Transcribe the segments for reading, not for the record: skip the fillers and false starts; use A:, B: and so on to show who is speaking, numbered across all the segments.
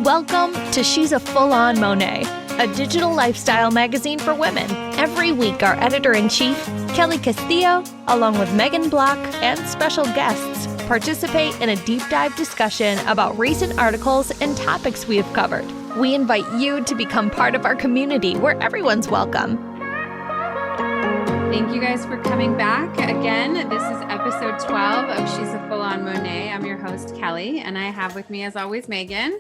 A: Welcome to She's a Full-On Monet, a digital lifestyle magazine for women. Every week, our editor-in-chief, Kelly Castillo, along with Megan Block and special guests, participate in a deep dive discussion about recent articles and topics we have covered. We invite you to become part of our community where everyone's welcome.
B: Thank you guys for coming back again. This is episode 12 of She's a Full-On Monet. I'm your host, Kelly, and I have with me, as always, Megan.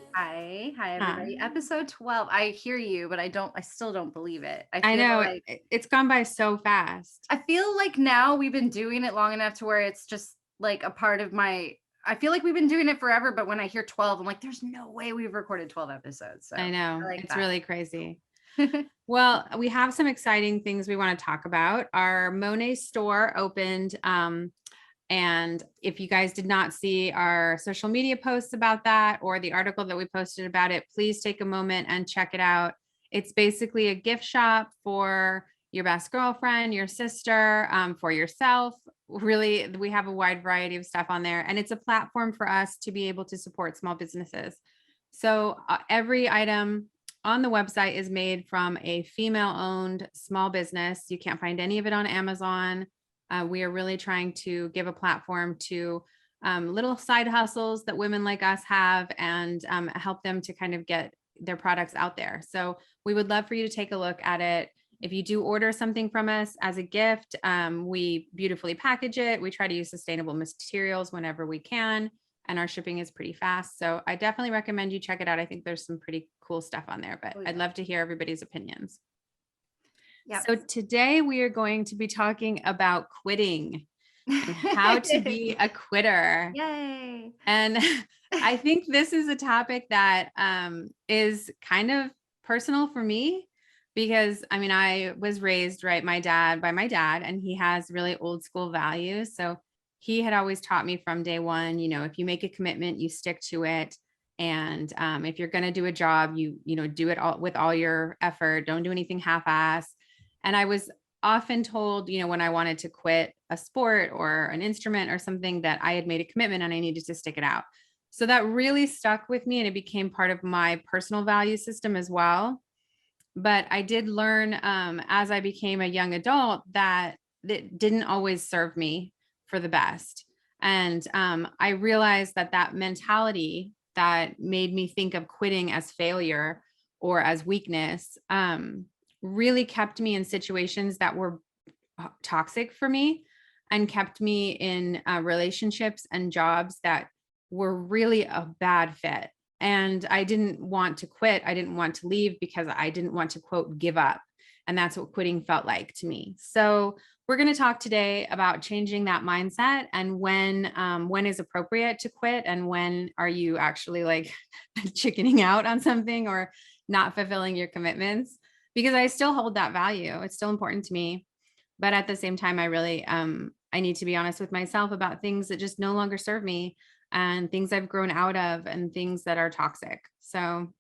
C: Hi everybody. Episode 12. I hear you, but I still don't believe it.
B: I know like it's gone by so fast.
C: I feel like now we've been doing it long enough to where it's just like a part of I feel like we've been doing it forever, but when I hear 12, I'm like, there's no way we've recorded 12 episodes. So
B: I know. It's really crazy. Well, we have some exciting things we want to talk about. Our Monet store opened. And if you guys did not see our social media posts about that or the article that we posted about it, please take a moment and check it out. It's basically a gift shop for your best girlfriend, your sister, for yourself. Really, we have a wide variety of stuff on there, and it's a platform for us to be able to support small businesses. So every item on the website is made from a female-owned small business. You can't find any of it on Amazon. We are really trying to give a platform to little side hustles that women like us have and help them to kind of get their products out there. So we would love for you to take a look at it. If you do order something from us as a gift, we beautifully package it. We try to use sustainable materials whenever we can, and our shipping is pretty fast. So I definitely recommend you check it out. I think there's some pretty cool stuff on there, but I'd love to hear everybody's opinions. Yep. So today we are going to be talking about quitting and how to be a quitter.
C: Yay.
B: And I think this is a topic that is kind of personal for me because I was raised by my dad, and he has really old school values. So he had always taught me from day one, if you make a commitment, you stick to it. And if you're going to do a job, you do it all with all your effort. Don't do anything half-ass. And I was often told, when I wanted to quit a sport or an instrument or something, that I had made a commitment and I needed to stick it out. So that really stuck with me, and it became part of my personal value system as well. But I did learn as I became a young adult that it didn't always serve me for the best. And I realized that mentality that made me think of quitting as failure or as weakness really kept me in situations that were toxic for me and kept me in relationships and jobs that were really a bad fit. And I didn't want to quit. I didn't want to leave because I didn't want to, quote, give up. And that's what quitting felt like to me. So we're going to talk today about changing that mindset and when is appropriate to quit and when are you actually like chickening out on something or not fulfilling your commitments. Because I still hold that value. It's still important to me. But at the same time, I really, I need to be honest with myself about things that just no longer serve me and things I've grown out of and things that are toxic. So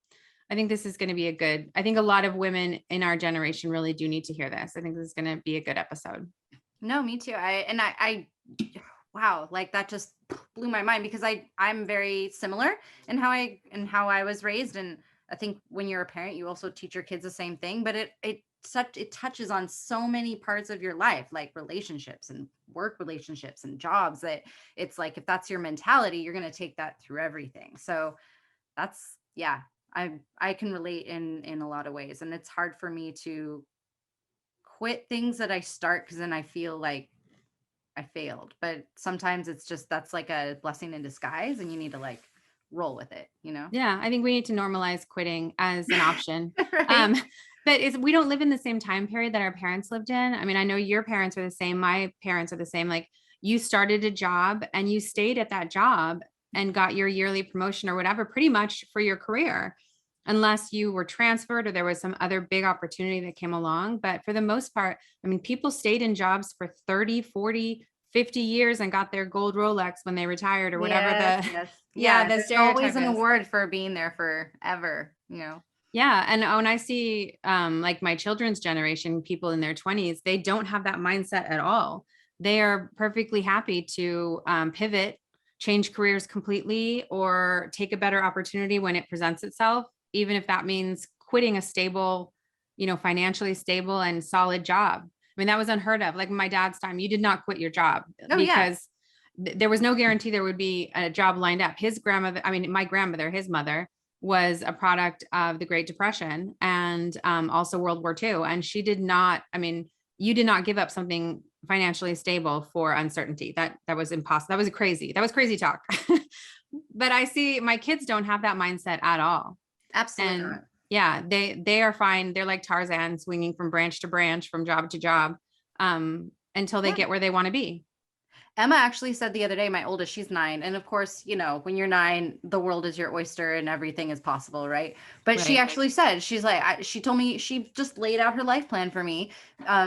B: I think this is going to be I think a lot of women in our generation really do need to hear this. I think this is going to be a good episode.
C: No, me too. Wow, like that just blew my mind because I'm very similar in how I was raised. And I think when you're a parent, you also teach your kids the same thing, but it touches on so many parts of your life, like relationships and work relationships and jobs, that it's like, if that's your mentality, you're going to take that through everything. So that's, yeah, I can relate in a lot of ways. And it's hard for me to quit things that I start because then I feel like I failed. But sometimes it's just, that's like a blessing in disguise and you need to like roll with it,
B: Yeah, I think we need to normalize quitting as an option.
C: Right?
B: But we don't live in the same time period that our parents lived in. I know your parents are the same. My parents are the same. Like, you started a job and you stayed at that job and got your yearly promotion or whatever, pretty much for your career, unless you were transferred or there was some other big opportunity that came along. But for the most part, people stayed in jobs for 30, 40, 50 years and got their gold Rolex when they retired or whatever.
C: Yes. There's always an award for being there forever,
B: Yeah. And when I see like my children's generation, people in their 20s, they don't have that mindset at all. They are perfectly happy to pivot change careers completely or take a better opportunity when it presents itself, even if that means quitting a stable, financially stable and solid job. I mean, that was unheard of. Like in my dad's time, you did not quit your job because there was no guarantee there would be a job lined up. His grandmother, my grandmother, his mother was a product of the Great Depression and also World War II. And she did not, you did not give up something financially stable for uncertainty. That was impossible. That was crazy talk. But I see my kids don't have that mindset at all.
C: Absolutely
B: And
C: not.
B: yeah, they are fine. They're like Tarzan, swinging from branch to branch, from job to job, until they get where they want to be.
C: Emma actually said the other day, my oldest, she's 9. And of course, when you're 9, the world is your oyster and everything is possible. Right. But she actually said, she's like, she told me, she just laid out her life plan for me.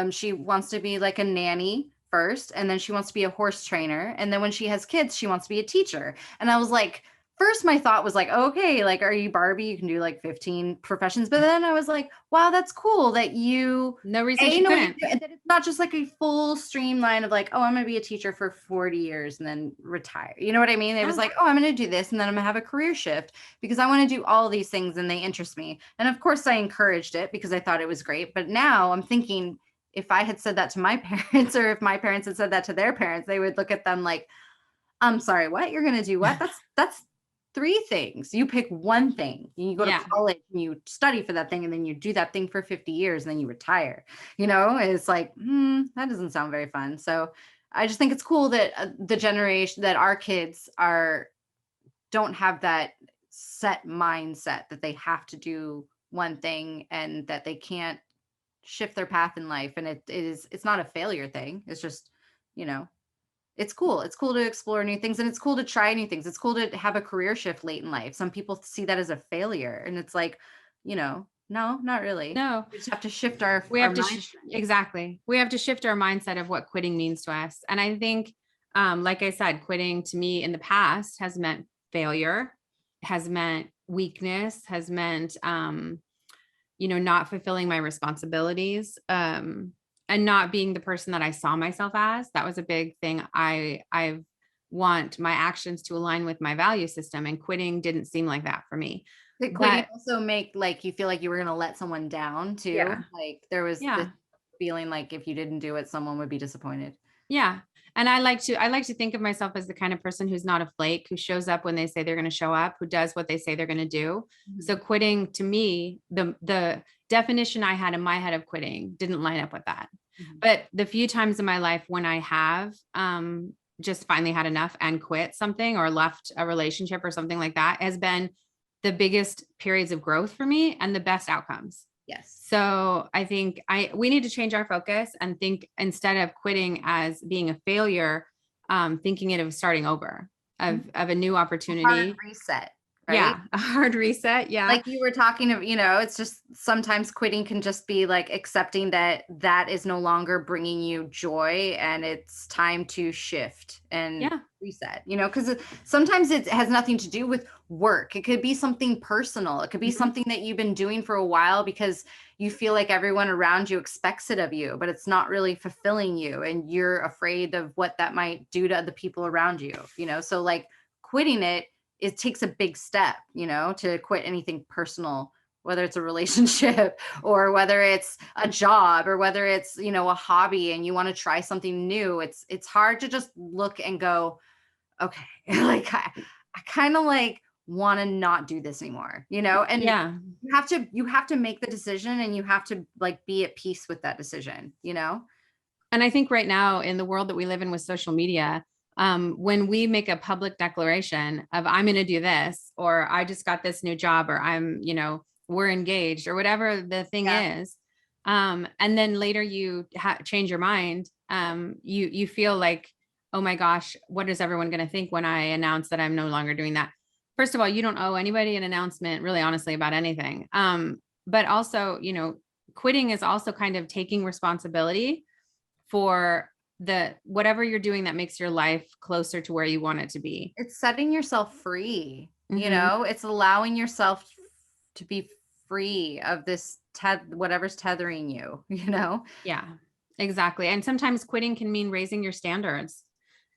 C: She wants to be like a nanny first, and then she wants to be a horse trainer. And then when she has kids, she wants to be a teacher. And I was like, first, my thought was like, okay, like, are you Barbie? You can do like 15 professions. But then I was like, wow, that's cool that
B: no reason she couldn't.
C: that it's not just like a full streamline of like, oh, I'm going to be a teacher for 40 years and then retire. You know what I mean? It was like, oh, I'm going to do this and then I'm going to have a career shift because I want to do all these things and they interest me. And of course, I encouraged it because I thought it was great. But now I'm thinking, if I had said that to my parents, or if my parents had said that to their parents, they would look at them like, I'm sorry, what? You're going to do what? That's 3 things. You pick one thing. You go to college and you study for that thing, and then you do that thing for 50 years and then you retire. It's like, that doesn't sound very fun. So I just think it's cool that the generation, that our kids don't have that set mindset that they have to do one thing and that they can't shift their path in life. And it's not a failure thing. It's just, it's cool. It's cool to explore new things, and it's cool to try new things. It's cool to have a career shift late in life. Some people see that as a failure, and it's like, no, not really.
B: No,
C: we just have to shift our
B: exactly. We have to shift our mindset of what quitting means to us. And I think, like I said, quitting to me in the past has meant failure, has meant weakness, has meant, not fulfilling my responsibilities. And not being the person that I saw myself as. That was a big thing. I want my actions to align with my value system, and quitting didn't seem like that for me.
C: Did quitting also make like you feel like you were going to let someone down too?
B: Yeah.
C: Like there was this feeling like if you didn't do it, someone would be disappointed.
B: Yeah. And I like to think of myself as the kind of person who's not a flake, who shows up when they say they're going to show up, who does what they say they're going to do. Mm-hmm. So quitting to me, the definition I had in my head of quitting didn't line up with that. Mm-hmm. But the few times in my life when I have just finally had enough and quit something or left a relationship or something like that has been the biggest periods of growth for me and the best outcomes.
C: Yes.
B: So I think we need to change our focus and think, instead of quitting as being a failure, thinking it of starting over, of a new opportunity.
C: A hard reset. Right?
B: Yeah. A hard reset. Yeah.
C: Like you were talking of, it's just sometimes quitting can just be like accepting that is no longer bringing you joy and it's time to shift and reset, because sometimes it has nothing to do with work. It could be something personal. It could be something that you've been doing for a while because you feel like everyone around you expects it of you, but it's not really fulfilling you. And you're afraid of what that might do to the people around you, so like quitting it takes a big step, to quit anything personal, whether it's a relationship or whether it's a job or whether it's, a hobby and you want to try something new. It's hard to just look and go, okay, like I kind of like want to not do this anymore, and you have to make the decision and you have to like be at peace with that decision,
B: And I think right now in the world that we live in with social media, when we make a public declaration of I'm going to do this, or I just got this new job, or I'm, we're engaged, or whatever the thing is. And then later you change your mind. You feel like, oh my gosh, what is everyone going to think when I announce that I'm no longer doing that? First of all, you don't owe anybody an announcement, really, honestly, about anything. But also, quitting is also kind of taking responsibility for whatever you're doing that makes your life closer to where you want it to be.
C: It's setting yourself free, it's allowing yourself to be free of this whatever's tethering you,
B: Yeah, exactly. And sometimes quitting can mean raising your standards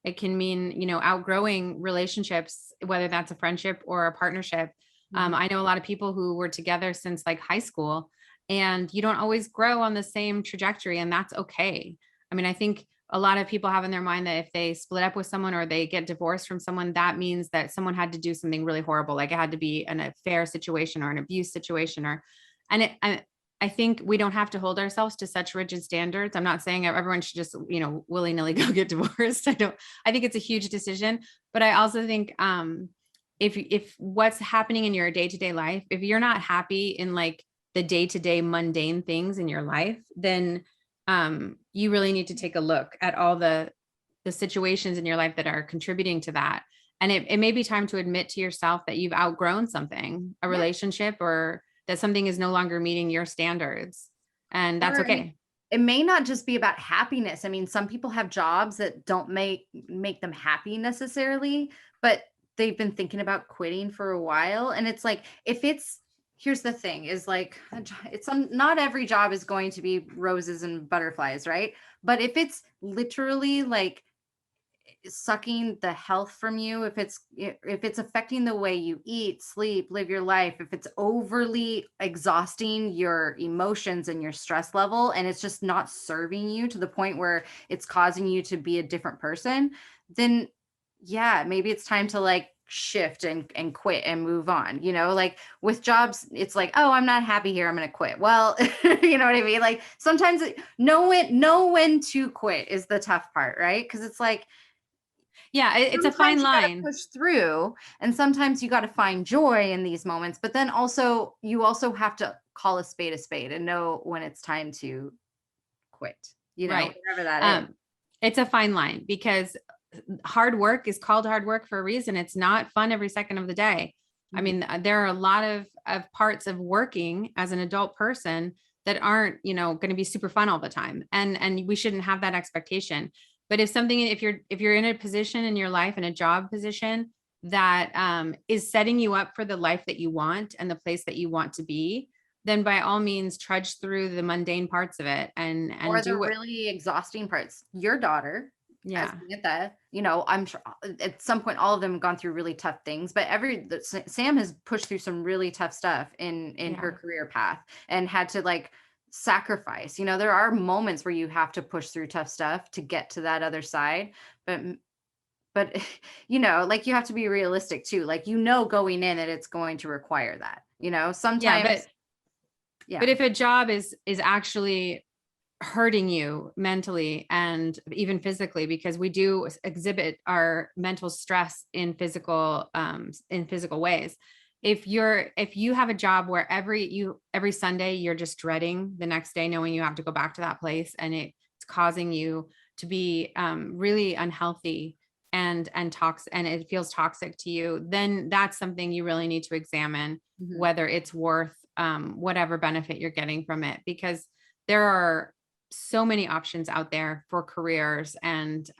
B: It can mean, you know, outgrowing relationships, whether that's a friendship or a partnership. I know a lot of people who were together since like high school, and you don't always grow on the same trajectory, and that's okay. I mean, I think a lot of people have in their mind that if they split up with someone or they get divorced from someone, that means that someone had to do something really horrible. Like it had to be an affair situation or an abuse situation, and I think we don't have to hold ourselves to such rigid standards. I'm not saying everyone should just, you know, willy-nilly go get divorced. I think it's a huge decision, but I also think, if what's happening in your day-to-day life, if you're not happy in like the day-to-day mundane things in your life, then you really need to take a look at all the situations in your life that are contributing to that. And it may be time to admit to yourself that you've outgrown something, a relationship, or that something is no longer meeting your standards. And that's okay.
C: It may not just be about happiness. I mean, some people have jobs that don't make them happy necessarily, but they've been thinking about quitting for a while. And it's like, here's the thing is like, not every job is going to be roses and butterflies, right? But if it's literally like sucking the health from you, if it's affecting the way you eat, sleep, live your life, if it's overly exhausting your emotions and your stress level, and it's just not serving you to the point where it's causing you to be a different person, then yeah, maybe it's time to like shift and quit and move on. You know, like with jobs, it's like, oh, I'm not happy here, I'm going to quit. Well, you know what I mean? Like sometimes know when to quit is the tough part, right? Because it's like,
B: yeah, it's a fine line.
C: Push through, and sometimes you got to find joy in these moments, but then you also have to call a spade and know when it's time to quit, you know,
B: right.
C: whatever that is.
B: It's a fine line, because hard work is called hard work for a reason. It's not fun every second of the day. I mean, there are a lot of parts of working as an adult person that aren't, you know, going to be super fun all the time. And we shouldn't have that expectation. But if you're in a position in your life, in a job position that is setting you up for the life that you want and the place that you want to be, then by all means trudge through the mundane parts of it and
C: or
B: do
C: the really exhausting parts. Your daughter,
B: yeah,
C: at that, you know, I'm sure at some point all of them have gone through really tough things, but Sam has pushed through some really tough stuff in her career path and had to like sacrifice. You know, there are moments where you have to push through tough stuff to get to that other side, but you know, like you have to be realistic too. Like, you know, going in that it's going to require that, you know, sometimes.
B: But if a job is actually hurting you mentally and even physically, because we do exhibit our mental stress in physical ways. If you have a job where every Sunday you're just dreading the next day, knowing you have to go back to that place, and it's causing you to be really unhealthy and toxic, and it feels toxic to you, then that's something you really need to examine, whether it's worth whatever benefit you're getting from it, because there are so many options out there for careers and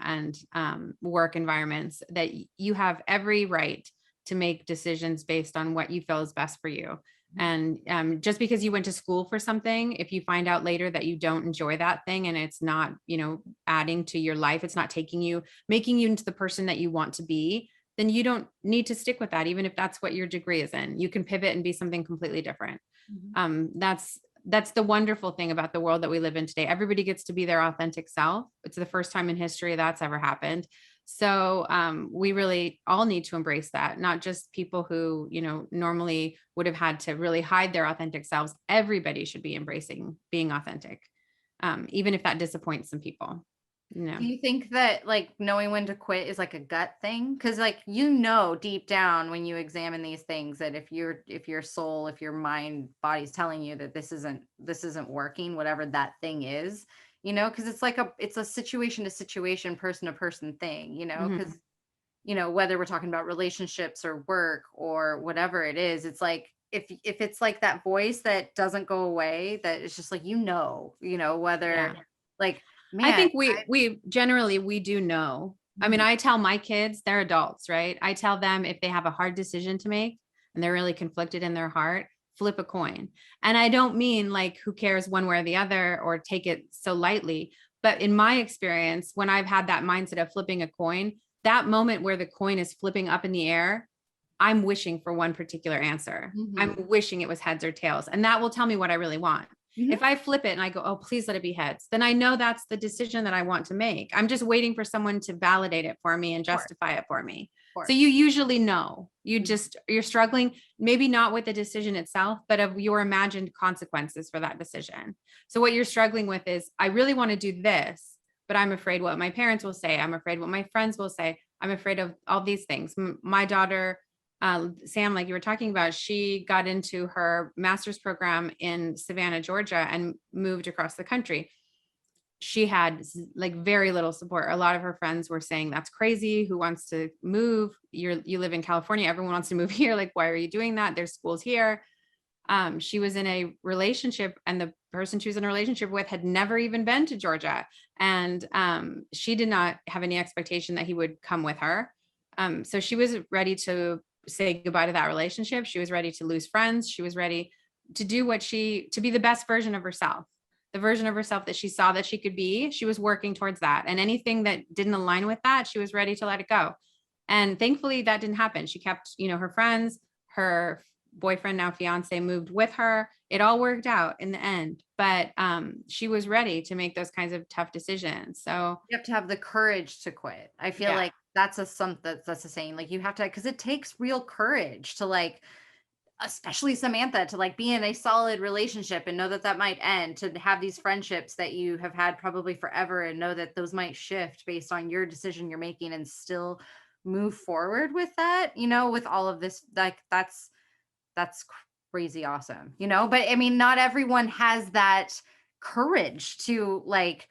B: work environments that you have every right to make decisions based on what you feel is best for you. And just because you went to school for something, if you find out later that you don't enjoy that thing and it's not, you know, adding to your life, it's not making you into the person that you want to be, then you don't need to stick with that, even if that's what your degree is in. You can pivot and be something completely different. That's the wonderful thing about the world that we live in today. Everybody gets to be their authentic self. It's the first time in history that's ever happened. So we really all need to embrace that, not just people who, you know, normally would have had to really hide their authentic selves. Everybody should be embracing being authentic, even if that disappoints some people. No.
C: Do you think that like knowing when to quit is like a gut thing? Because like, you know, deep down when you examine these things, that if your soul, if your mind, body's telling you that this isn't working, whatever that thing is, you know, because it's a situation to situation, person to person thing, you know, because you know, whether we're talking about relationships or work or whatever it is, it's like if it's like that voice that doesn't go away, that it's just like, you know, whether like, man,
B: I think we generally do know. I mean, I tell my kids, they're adults, right? I tell them if they have a hard decision to make and they're really conflicted in their heart, flip a coin. And I don't mean like, who cares one way or the other, or take it so lightly, But in my experience, when I've had that mindset of flipping a coin, that moment where the coin is flipping up in the air, I'm wishing for one particular answer. I'm wishing it was heads or tails. And that will tell me what I really want. If I flip it and I go, oh, please let it be heads, then I know that's the decision that I want to make. I'm just waiting for someone to validate it for me and justify it for me. So you usually know, you're struggling, maybe not with the decision itself, but of your imagined consequences for that decision. So what you're struggling with is, I really want to do this, but I'm afraid what my parents will say. I'm afraid what my friends will say. I'm afraid of all these things. My daughter, Sam, like you were talking about, she got into her master's program in Savannah, Georgia, and moved across the country. She had like very little support. A lot of her friends were saying, that's crazy. Who wants to move? You live in California. Everyone wants to move here. Like, why are you doing that? There's schools here. She was in a relationship, and the person she was in a relationship with had never even been to Georgia. And she did not have any expectation that he would come with her. So she was ready to say goodbye to that relationship. She was ready to lose friends. She was ready to do to be the best version of herself, the version of herself that she saw that she could be. She was working towards that. And anything that didn't align with that, she was ready to let it go. And thankfully that didn't happen. She kept, her friends, her boyfriend, now fiance, moved with her. It all worked out in the end, but she was ready to make those kinds of tough decisions. So
C: you have to have the courage to quit. I feel like that's a saying, like you have to, because it takes real courage to, like, especially Samantha, to like be in a solid relationship and know that that might end, to have these friendships that you have had probably forever and know that those might shift based on your decision you're making, and still move forward with that, with all of this. Like that's crazy awesome, but I mean, not everyone has that courage to like,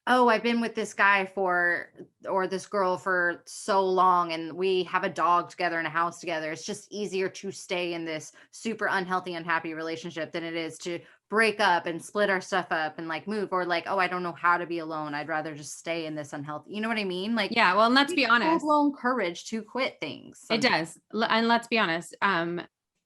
C: oh, I've been with this guy or this girl for so long, and we have a dog together and a house together. It's just easier to stay in this super unhealthy, unhappy relationship than it is to break up and split our stuff up and like move, or like, oh, I don't know how to be alone. I'd rather just stay in this unhealthy, you know what I mean? Like,
B: yeah, well, and let's be honest,
C: full-blown courage to quit things sometimes.
B: It does. And let's be honest,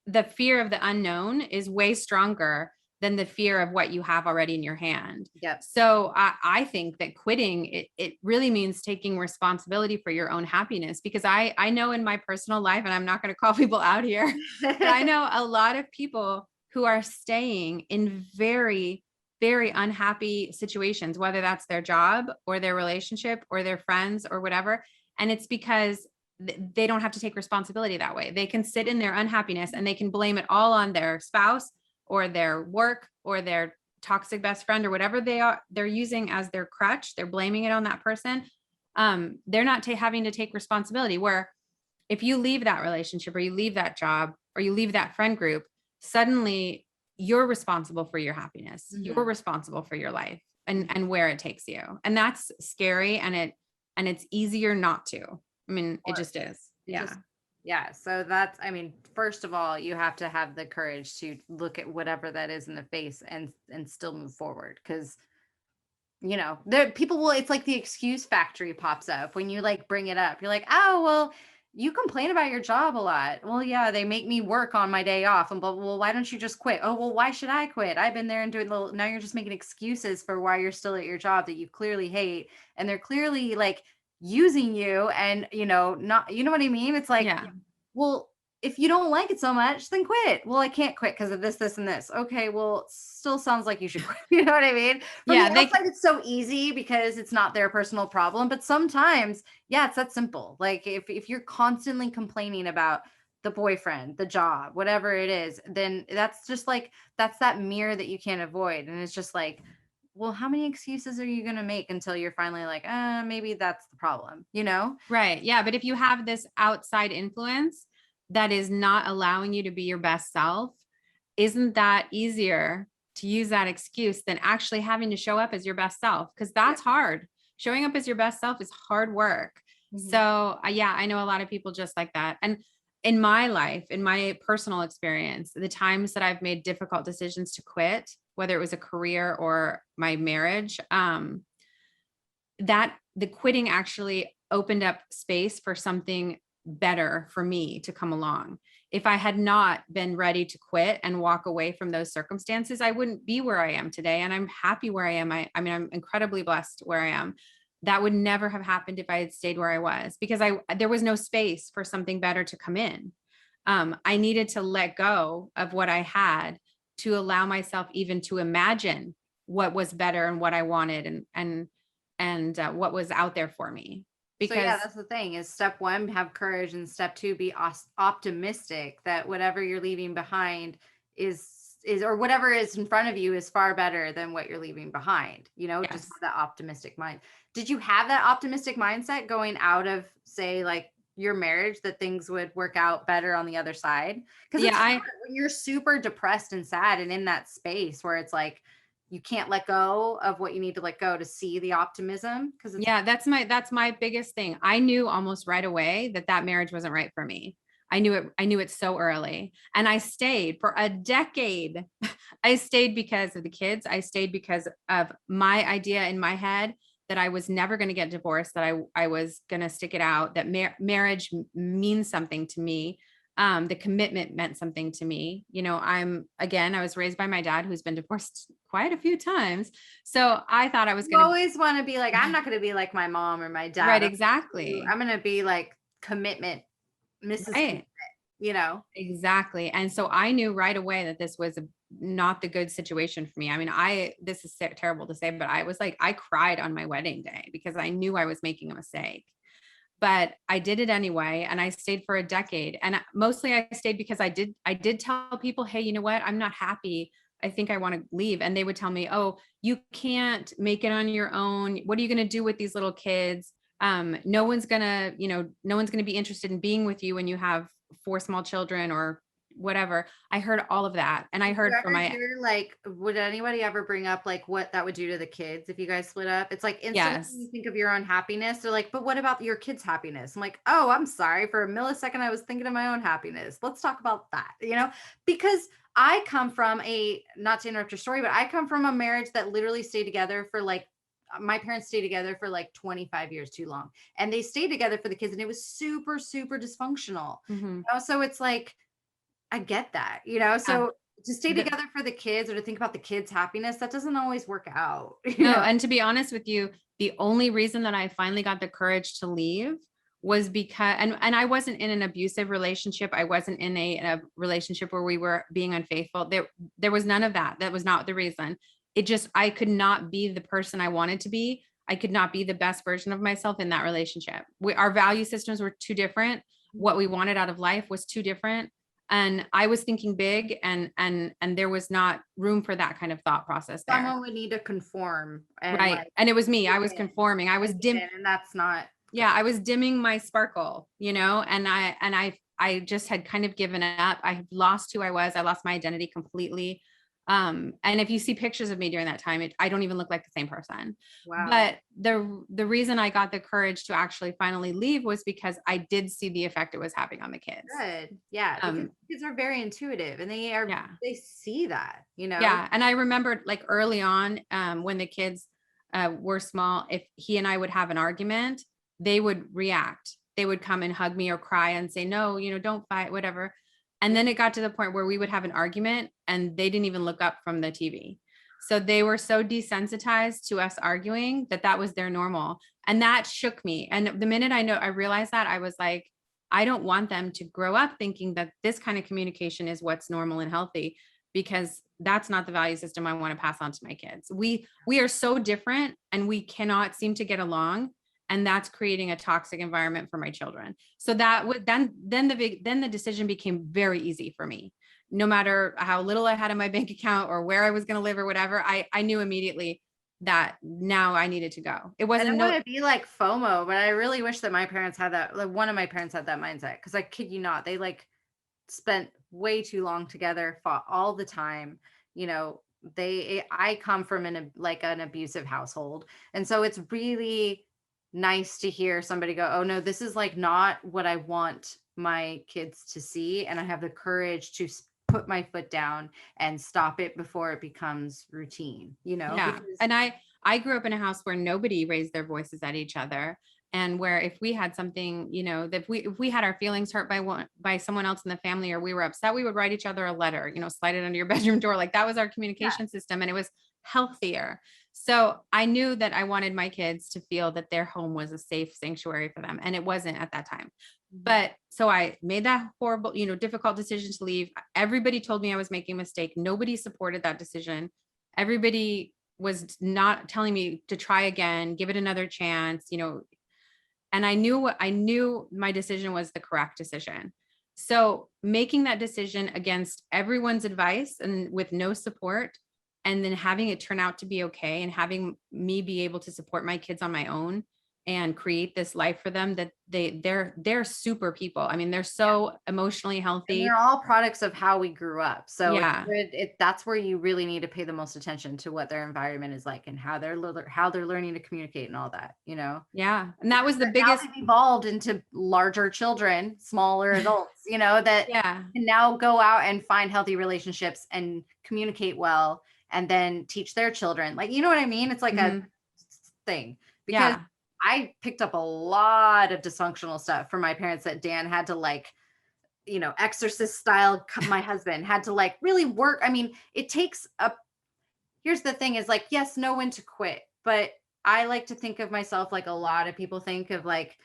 B: the fear of the unknown is way stronger than the fear of what you have already in your hand.
C: Yep.
B: So I think that quitting, it really means taking responsibility for your own happiness, because I know in my personal life, and I'm not going to call people out here, but I know a lot of people who are staying in very, very unhappy situations, whether that's their job or their relationship or their friends or whatever. And it's because they don't have to take responsibility that way. They can sit in their unhappiness and they can blame it all on their spouse or their work or their toxic best friend or whatever they're using as their crutch. They're blaming it on that person. They're not having to take responsibility, where if you leave that relationship or you leave that job or you leave that friend group, suddenly you're responsible for your happiness. You're responsible for your life and where it takes you. And that's scary. And it's easier not to. I mean, it just is.
C: Yeah. So that's, I mean, first of all, you have to have the courage to look at whatever that is in the face and still move forward. Cause there people will, it's like the excuse factory pops up when you like bring it up. You're like, oh, well, you complain about your job a lot. Well, yeah, they make me work on my day off. And well, why don't you just quit? Oh, well, why should I quit? I've been there and doing now you're just making excuses for why you're still at your job that you clearly hate. And they're clearly like using you and, not, you know what I mean? It's like, well, if you don't like it so much, then quit. Well, I can't quit because of this, and this. Okay, well, it still sounds like you should quit. You know what I mean? From the outside, it's so easy because it's not their personal problem. But sometimes, it's that simple. Like if you're constantly complaining about the boyfriend, the job, whatever it is, then that's just like, that's that mirror that you can't avoid. And it's just like, well, how many excuses are you going to make until you're finally like, maybe that's the problem,
B: Right. Yeah. But if you have this outside influence that is not allowing you to be your best self, isn't that easier to use that excuse than actually having to show up as your best self? Because that's hard. Showing up as your best self is hard work. So I know a lot of people just like that. And in my life, in my personal experience, the times that I've made difficult decisions to quit, whether it was a career or my marriage, that the quitting actually opened up space for something better for me to come along. If I had not been ready to quit and walk away from those circumstances, I wouldn't be where I am today. And I'm happy where I am. I mean, I'm incredibly blessed where I am. That would never have happened if I had stayed where I was, because there was no space for something better to come in. I needed to let go of what I had to allow myself even to imagine what was better and what I wanted and what was out there for me.
C: So yeah,
B: Because
C: that's the thing is step one, have courage, and step two, be optimistic that whatever you're leaving behind is or whatever is in front of you is far better than what you're leaving behind. You know, just
B: yes.
C: have that optimistic mind. Did you have that optimistic mindset going out of, say, like your marriage, that things would work out better on the other side? Because
B: Yeah,
C: when you're super depressed and sad and in that space where it's like you can't let go of what you need to let go to see the optimism. Because
B: yeah, that's my biggest thing. I knew almost right away that marriage wasn't right for me. I knew it so early, and I stayed for a decade. I stayed because of the kids. I stayed because of my idea in my head that I was never going to get divorced, that I was going to stick it out, that marriage means something to me. The commitment meant something to me. You know, I was raised by my dad, who's been divorced quite a few times. So I thought I was
C: you
B: going to
C: always want to be like, I'm not going to be like my mom or my dad.
B: right. Exactly.
C: I'm going to be like commitment, Mrs.
B: Right.
C: Commitment, you know?
B: Exactly. And so I knew right away that this was not the good situation for me. I mean, this is terrible to say, but I cried on my wedding day because I knew I was making a mistake. But I did it anyway. And I stayed for a decade. And mostly I stayed because I did tell people, hey, you know what? I'm not happy. I think I want to leave. And they would tell me, oh, you can't make it on your own. What are you going to do with these little kids? No one's going to be interested in being with you when you have 4 small children or whatever. I heard all of that. And I heard from
C: like, would anybody ever bring up like what that would do to the kids if you guys split up? It's like instantly
B: yes.
C: you think of your own happiness. They're like, but what about your kids' happiness? I'm like, oh, I'm sorry. For a millisecond, I was thinking of my own happiness. Let's talk about that, because I come from not to interrupt your story, but I come from a marriage that literally stayed together for like, my parents stayed together for like 25 years, too long. And they stayed together for the kids. And it was super, super dysfunctional.
B: Mm-hmm.
C: So it's like, I get that, so to stay together for the kids or to think about the kids' happiness, that doesn't always work out.
B: No, and to be honest with you, the only reason that I finally got the courage to leave was because, and I wasn't in an abusive relationship. I wasn't in a relationship where we were being unfaithful. There was none of that. That was not the reason. I could not be the person I wanted to be. I could not be the best version of myself in that relationship. Our value systems were too different. What we wanted out of life was too different. And I was thinking big, and there was not room for that kind of thought process there.
C: Someone would need to conform.
B: Right. And it was me. I was conforming. I was dim.
C: And that's not.
B: Yeah. I was dimming my sparkle, and I just had kind of given up. I had lost who I was. I lost my identity completely. And if you see pictures of me during that time, I don't even look like the same person.
C: Wow.
B: But the reason I got the courage to actually finally leave was because I did see the effect it was having on the kids.
C: Good. Yeah. Because kids are very intuitive and they see that,
B: Yeah. And I remembered like early on, when the kids were small, if he and I would have an argument, they would react. They would come and hug me or cry and say, no, don't fight, whatever. And then it got to the point where we would have an argument and they didn't even look up from the TV. So they were so desensitized to us arguing that was their normal. And that shook me. And the minute I realized that, I was like, I don't want them to grow up thinking that this kind of communication is what's normal and healthy, because that's not the value system I want to pass on to my kids. We are so different and we cannot seem to get along. And that's creating a toxic environment for my children. So that would then the decision became very easy for me. No matter how little I had in my bank account or where I was going to live or whatever, I knew immediately that now I needed to go. It wasn't.
C: I don't want to be like FOMO, but I really wish that my parents had that. Like one of my parents had that mindset, because I kid you not, they like spent way too long together, fought all the time. I come from an abusive household, and so it's really nice to hear somebody go, oh no, this is like not what I want my kids to see, and I have the courage to put my foot down and stop it before it becomes routine.
B: Yeah. And I grew up in a house where nobody raised their voices at each other, And where if we had something, you know, that if we had our feelings hurt by someone else in the family, or we were upset, we would write each other a letter, you know, slide it under your bedroom door. Like that was our communication system, and it was healthier. So I knew that I wanted my kids to feel that their home was a safe sanctuary for them. And it wasn't at that time. But so I made that horrible, you know, difficult decision to leave. Everybody told me I was making a mistake. Nobody supported that decision. Everybody was not telling me to try again, give it another chance, you know. And I knew my decision was the correct decision. So making that decision against everyone's advice and with no support, and then having it turn out to be okay, and having me be able to support my kids on my own and create this life for them, that they're super people. I mean, they're so emotionally
C: And
B: healthy.
C: they're all products of how we grew up. So
B: Yeah.
C: that's where you really need to pay the most attention to what their environment is like and how they're learning to communicate and all that, you know?
B: Yeah. And that was the
C: Now
B: biggest.
C: they've evolved into larger children, smaller adults, you know, that
B: Yeah.
C: can now go out and find healthy relationships and communicate well, and then teach their children. Like, you know what I mean? It's like a thing, because
B: Yeah.
C: I picked up a lot of dysfunctional stuff from my parents that Dan had to, like, you know, exorcist style. My husband had to like really work. I mean, it takes a, here's the thing is like, yes, know when to quit, but I like to think of myself like a lot of people think of like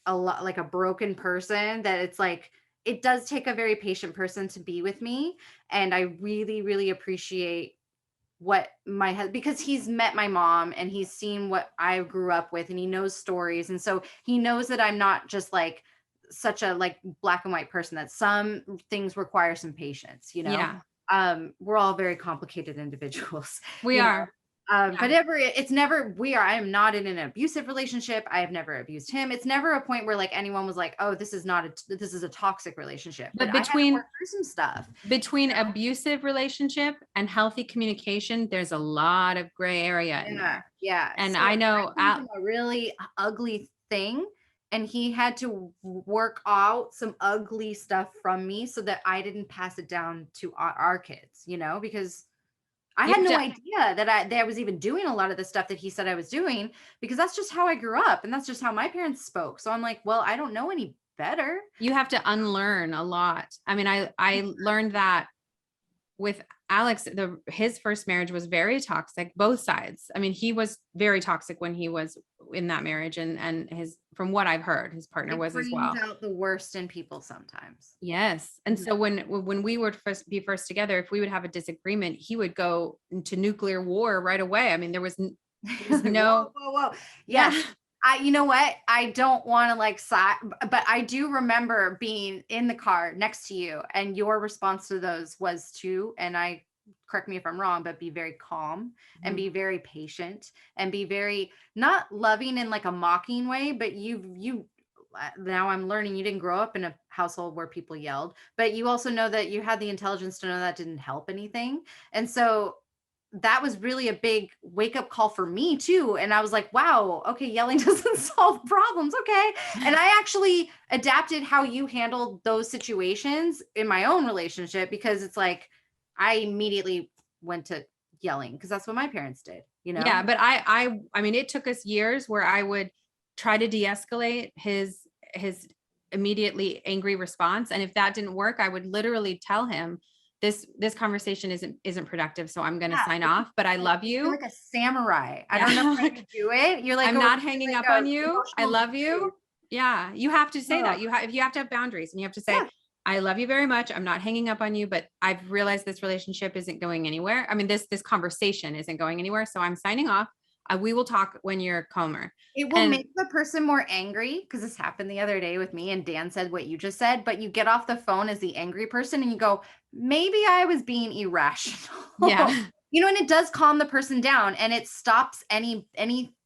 C: a lot like a broken person, that it's like, it does take a very patient person to be with me. And I really, really appreciate what my husband, because he's met my mom and he's seen what I grew up with, and he knows stories. And so he knows that I'm not just like such a like black and white person, that some things require some patience, you know.
B: Yeah.
C: We're all very complicated individuals.
B: We
C: you know?
B: are.
C: But it's never, I am not in an abusive relationship. I have never abused him. It's never a point where like anyone was like, oh, this is a toxic relationship.
B: But
C: I had to work through some stuff.
B: Between abusive relationship and healthy communication, there's a lot of gray area in there.
C: Yeah.
B: And
C: so
B: I know
C: a really ugly thing, and he had to work out some ugly stuff from me so that I didn't pass it down to our kids, you know, because I had no idea that I was even doing a lot of the stuff that he said I was doing, because that's just how I grew up and that's just how my parents spoke. So I'm like, well, I don't know any better.
B: You have to unlearn a lot. I mean, I learned that with Alex. His first marriage was very toxic, both sides. I mean, he was very toxic when he was in that marriage, and his, from what I've heard, his partner was as well.
C: It brings out the worst in people sometimes.
B: Yes. And so when we would be first together, if we would have a disagreement, he would go into nuclear war right away. I mean, there was no.
C: Whoa. Yes. You know what? I don't want to like but I do remember being in the car next to you, and your response to those was to, and I, correct me if I'm wrong, but be very calm and be very patient and be very not loving in like a mocking way, but you now I'm learning you didn't grow up in a household where people yelled, but you also know that you had the intelligence to know that didn't help anything. And so that was really a big wake up call for me too. And I was like, wow, okay, yelling doesn't solve problems. Okay. And I actually adapted how you handled those situations in my own relationship, because it's like, I immediately went to yelling because that's what my parents did, you know?
B: Yeah. But I mean, it took us years where I would try to de-escalate his immediately angry response. And if that didn't work, I would literally tell him, this conversation isn't productive, so I'm going to sign off, but I love you.
C: You're like a samurai. I don't know how to do it. You're like,
B: I'm not hanging up on you. I love you. Yeah. You have to say that. If you have to have boundaries, and you have to say, I love you very much. I'm not hanging up on you, but I've realized this relationship isn't going anywhere. I mean, this conversation isn't going anywhere. So I'm signing off. We will talk when you're calmer.
C: It will make the person more angry, because this happened the other day with me, and Dan said what you just said, but you get off the phone as the angry person and you go, maybe I was being irrational.
B: Yeah.
C: You know, and it does calm the person down, and it stops any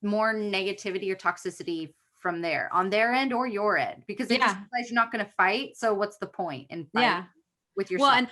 C: more negativity or toxicity from there on their end or your end, because they just realize you're not going to fight. So what's the point in fighting with yourself?
B: Well, and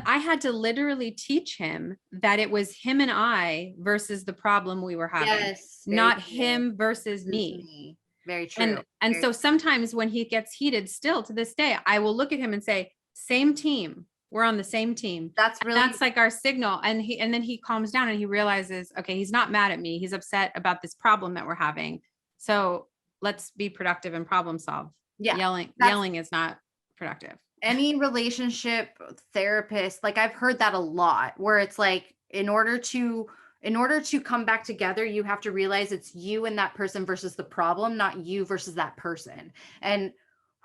B: I had to literally teach him that it was him and I versus the problem we were having, not him versus me.
C: Very true.
B: And so sometimes when he gets heated, still to this day, I will look at him and say, same team. We're on the same team. That's like our signal. And then he calms down and he realizes, okay, he's not mad at me. He's upset about this problem that we're having. So let's be productive and problem solve.
C: Yeah.
B: Yelling is not productive.
C: Any relationship therapist, like I've heard that a lot, where it's like, in order to come back together, you have to realize it's you and that person versus the problem, not you versus that person. And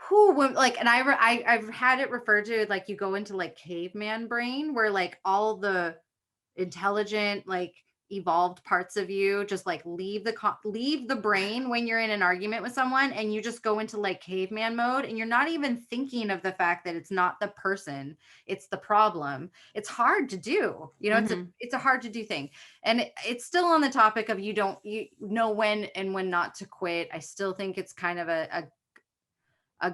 C: I've had it referred to like, you go into like caveman brain, where like all the intelligent, like evolved parts of you just like leave the brain when you're in an argument with someone, and you just go into like caveman mode, and you're not even thinking of the fact that it's not the person, it's the problem. It's hard to do, it's a hard to do thing. And it's still on the topic of, you know when and when not to quit. I still think it's kind of a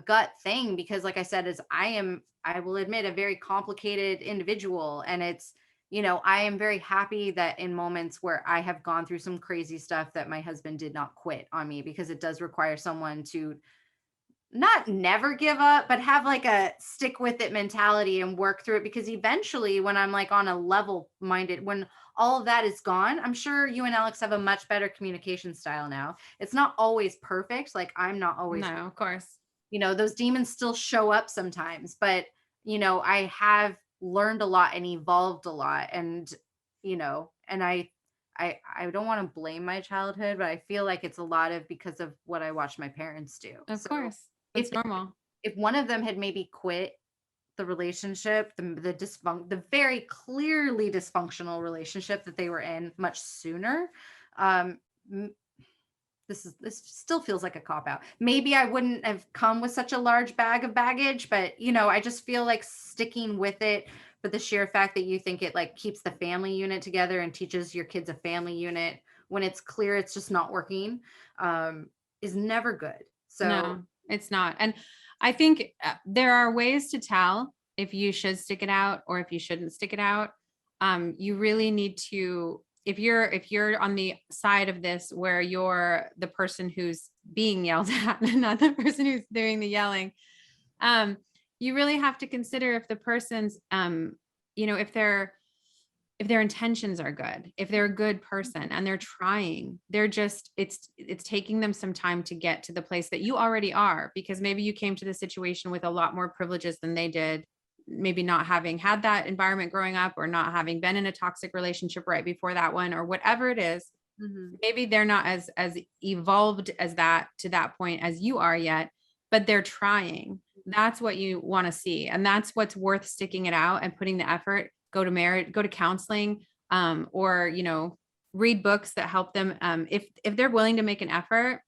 C: gut thing, because like I said, I will admit, a very complicated individual. And it's, I am very happy that in moments where I have gone through some crazy stuff, that my husband did not quit on me, because it does require someone to not never give up, but have like a stick with it mentality and work through it. Because eventually, when I'm like on a level minded, when all of that is gone, I'm sure you and Alex have a much better communication style now. It's not always perfect. Like, I'm not always,
B: no, of course,
C: those demons still show up sometimes, but I have learned a lot and evolved a lot. And and I don't want to blame my childhood, but I feel like it's a lot of because of what I watched my parents do.
B: Of course, it's normal.
C: If one of them had maybe quit the relationship, the very clearly dysfunctional relationship that they were in much sooner, this still feels like a cop out. Maybe I wouldn't have come with such a large bag of baggage, but I just feel like sticking with it for the sheer fact that you think it like keeps the family unit together and teaches your kids a family unit, when it's clear it's just not working, is never good. So
B: no, it's not. And I think there are ways to tell if you should stick it out or if you shouldn't stick it out. You really need to, if you're on the side of this where you're the person who's being yelled at, not the person who's doing the yelling, you really have to consider if the person's, if their intentions are good, if they're a good person and they're trying, they're just, it's taking them some time to get to the place that you already are, because maybe you came to the situation with a lot more privileges than they did. Maybe not having had that environment growing up, or not having been in a toxic relationship right before that one, or whatever it is. Maybe they're not as evolved as that to that point as you are yet, but they're trying. That's what you want to see. And that's what's worth sticking it out and putting the effort. Go to marriage, go to counseling, or, read books that help them. If they're willing to make an effort,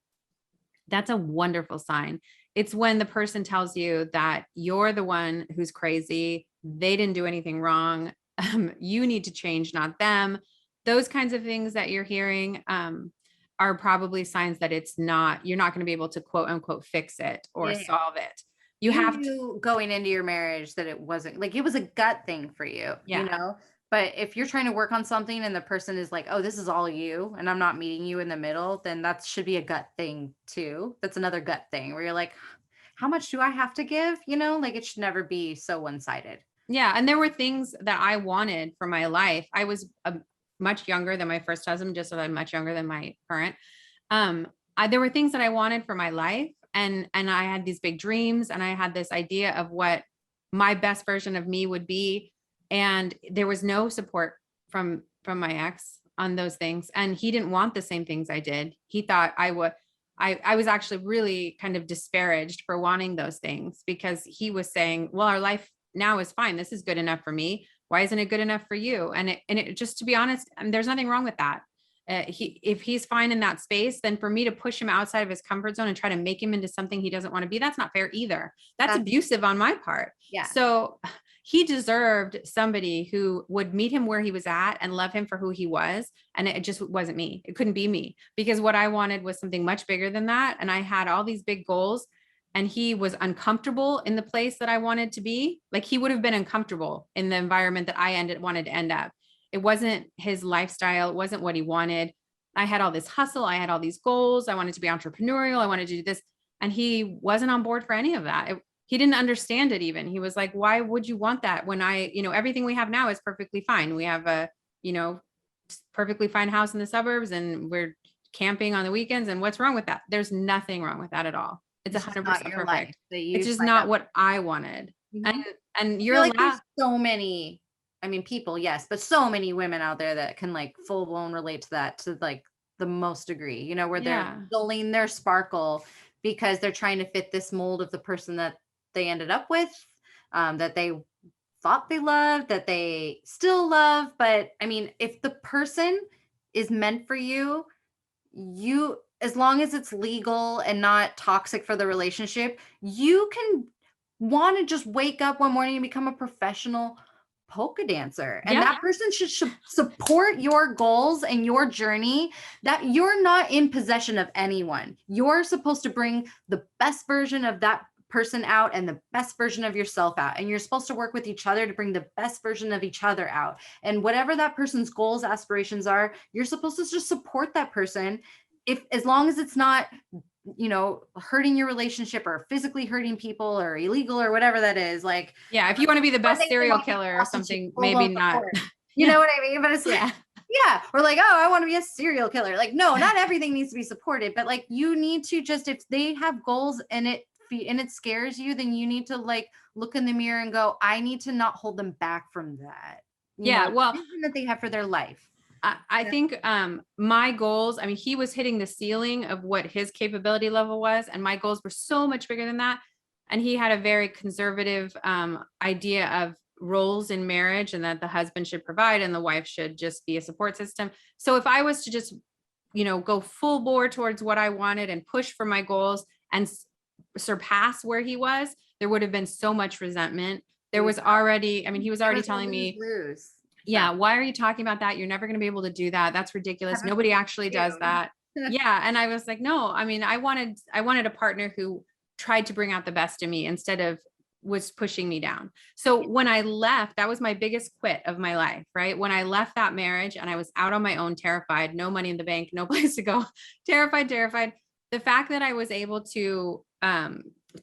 B: that's a wonderful sign. It's when the person tells you that you're the one who's crazy, they didn't do anything wrong, you need to change, not them. Those kinds of things that you're hearing are probably signs that you're not going to be able to quote unquote fix it or solve it. You have
C: to, going into your marriage, that it wasn't like, it was a gut thing for you, but if you're trying to work on something and the person is like, oh, this is all you and I'm not meeting you in the middle, then that should be a gut thing too. That's another gut thing where you're like, how much do I have to give? Like, it should never be so one-sided.
B: Yeah. And there were things that I wanted for my life. I was much younger than my first husband, just so I'm much younger than my current. There were things that I wanted for my life. And I had these big dreams, and I had this idea of what my best version of me would be. And there was no support from my ex on those things. And he didn't want the same things I did. He thought I would. I was actually really kind of disparaged for wanting those things, because he was saying, well, our life now is fine. This is good enough for me. Why isn't it good enough for you? And it just, to be honest, there's nothing wrong with that. If he's fine in that space, then for me to push him outside of his comfort zone and try to make him into something he doesn't want to be, that's not fair either. That's abusive on my part.
C: Yeah.
B: So he deserved somebody who would meet him where he was at and love him for who he was. And it just wasn't me. It couldn't be me, because what I wanted was something much bigger than that. And I had all these big goals, and he was uncomfortable in the place that I wanted to be. Like, he would have been uncomfortable in the environment that I wanted to end up. It wasn't his lifestyle. It wasn't what he wanted. I had all this hustle. I had all these goals. I wanted to be entrepreneurial. I wanted to do this. And he wasn't on board for any of that. He didn't understand it even. He was like, why would you want that when everything we have now is perfectly fine. We have a, perfectly fine house in the suburbs, and we're camping on the weekends. And what's wrong with that? There's nothing wrong with that at all. It's
C: It's just
B: 100%
C: not your life
B: perfect.
C: that you
B: It's just
C: signed
B: not
C: up.
B: what I wanted.
C: Mhm.
B: And
C: I
B: you're
C: feel like
B: allowed.
C: there's so many, I mean, people, yes, but so many women out there that can like full blown relate to that to like the most degree, you know, where they're
B: Yeah.
C: dulling their sparkle because they're trying to fit this mold of the person that they ended up with, that they thought they loved, that they still love. But I mean, if the person is meant for you, you, as long as it's legal and not toxic for the relationship, you can want to just wake up one morning and become a professional polka dancer, and
B: Yeah.
C: that person should support your goals and your journey. That you're not in possession of anyone. You're supposed to bring the best version of that person out and the best version of yourself out, and you're supposed to work with each other to bring the best version of each other out. And whatever that person's goals, aspirations are, you're supposed to just support that person, if as long as it's not, you know, hurting your relationship or physically hurting people or illegal or whatever that is. Like,
B: Yeah. If you want to be the
C: or
B: best
C: they
B: serial
C: want to be a
B: killer or
C: prostitute,
B: something,
C: full
B: maybe
C: blown
B: not.
C: support. You know what I mean? But it's
B: Yeah.
C: like, yeah, or like, oh, I want to be a serial killer. Like, no, not everything needs to be supported, but like, you need to just, if they have goals and it scares you, then you need to like look in the mirror and go, I need to not hold them back from that. You
B: Yeah.
C: know, the
B: Well,
C: vision that they have for their life.
B: I
C: Yeah.
B: think my goals, I mean, he was hitting the ceiling of what his capability level was, and my goals were so much bigger than that. And he had a very conservative idea of roles in marriage, and that the husband should provide and the wife should just be a support system. So if I was to just, you know, go full bore towards what I wanted and push for my goals and surpass where he was, there would have been so much resentment. There was already, I mean, he was already telling me,
C: lose.
B: yeah, why are you talking about that? You're never going to be able to do that. That's ridiculous.
C: Haven't
B: Nobody actually does
C: you?
B: that. Yeah. And I was like, no, I mean, I wanted a partner who tried to bring out the best in me instead of was pushing me down. So when I left, that was my biggest quit of my life, right? When I left that marriage and I was out on my own, terrified, no money in the bank, no place to go, terrified. The fact that I was able to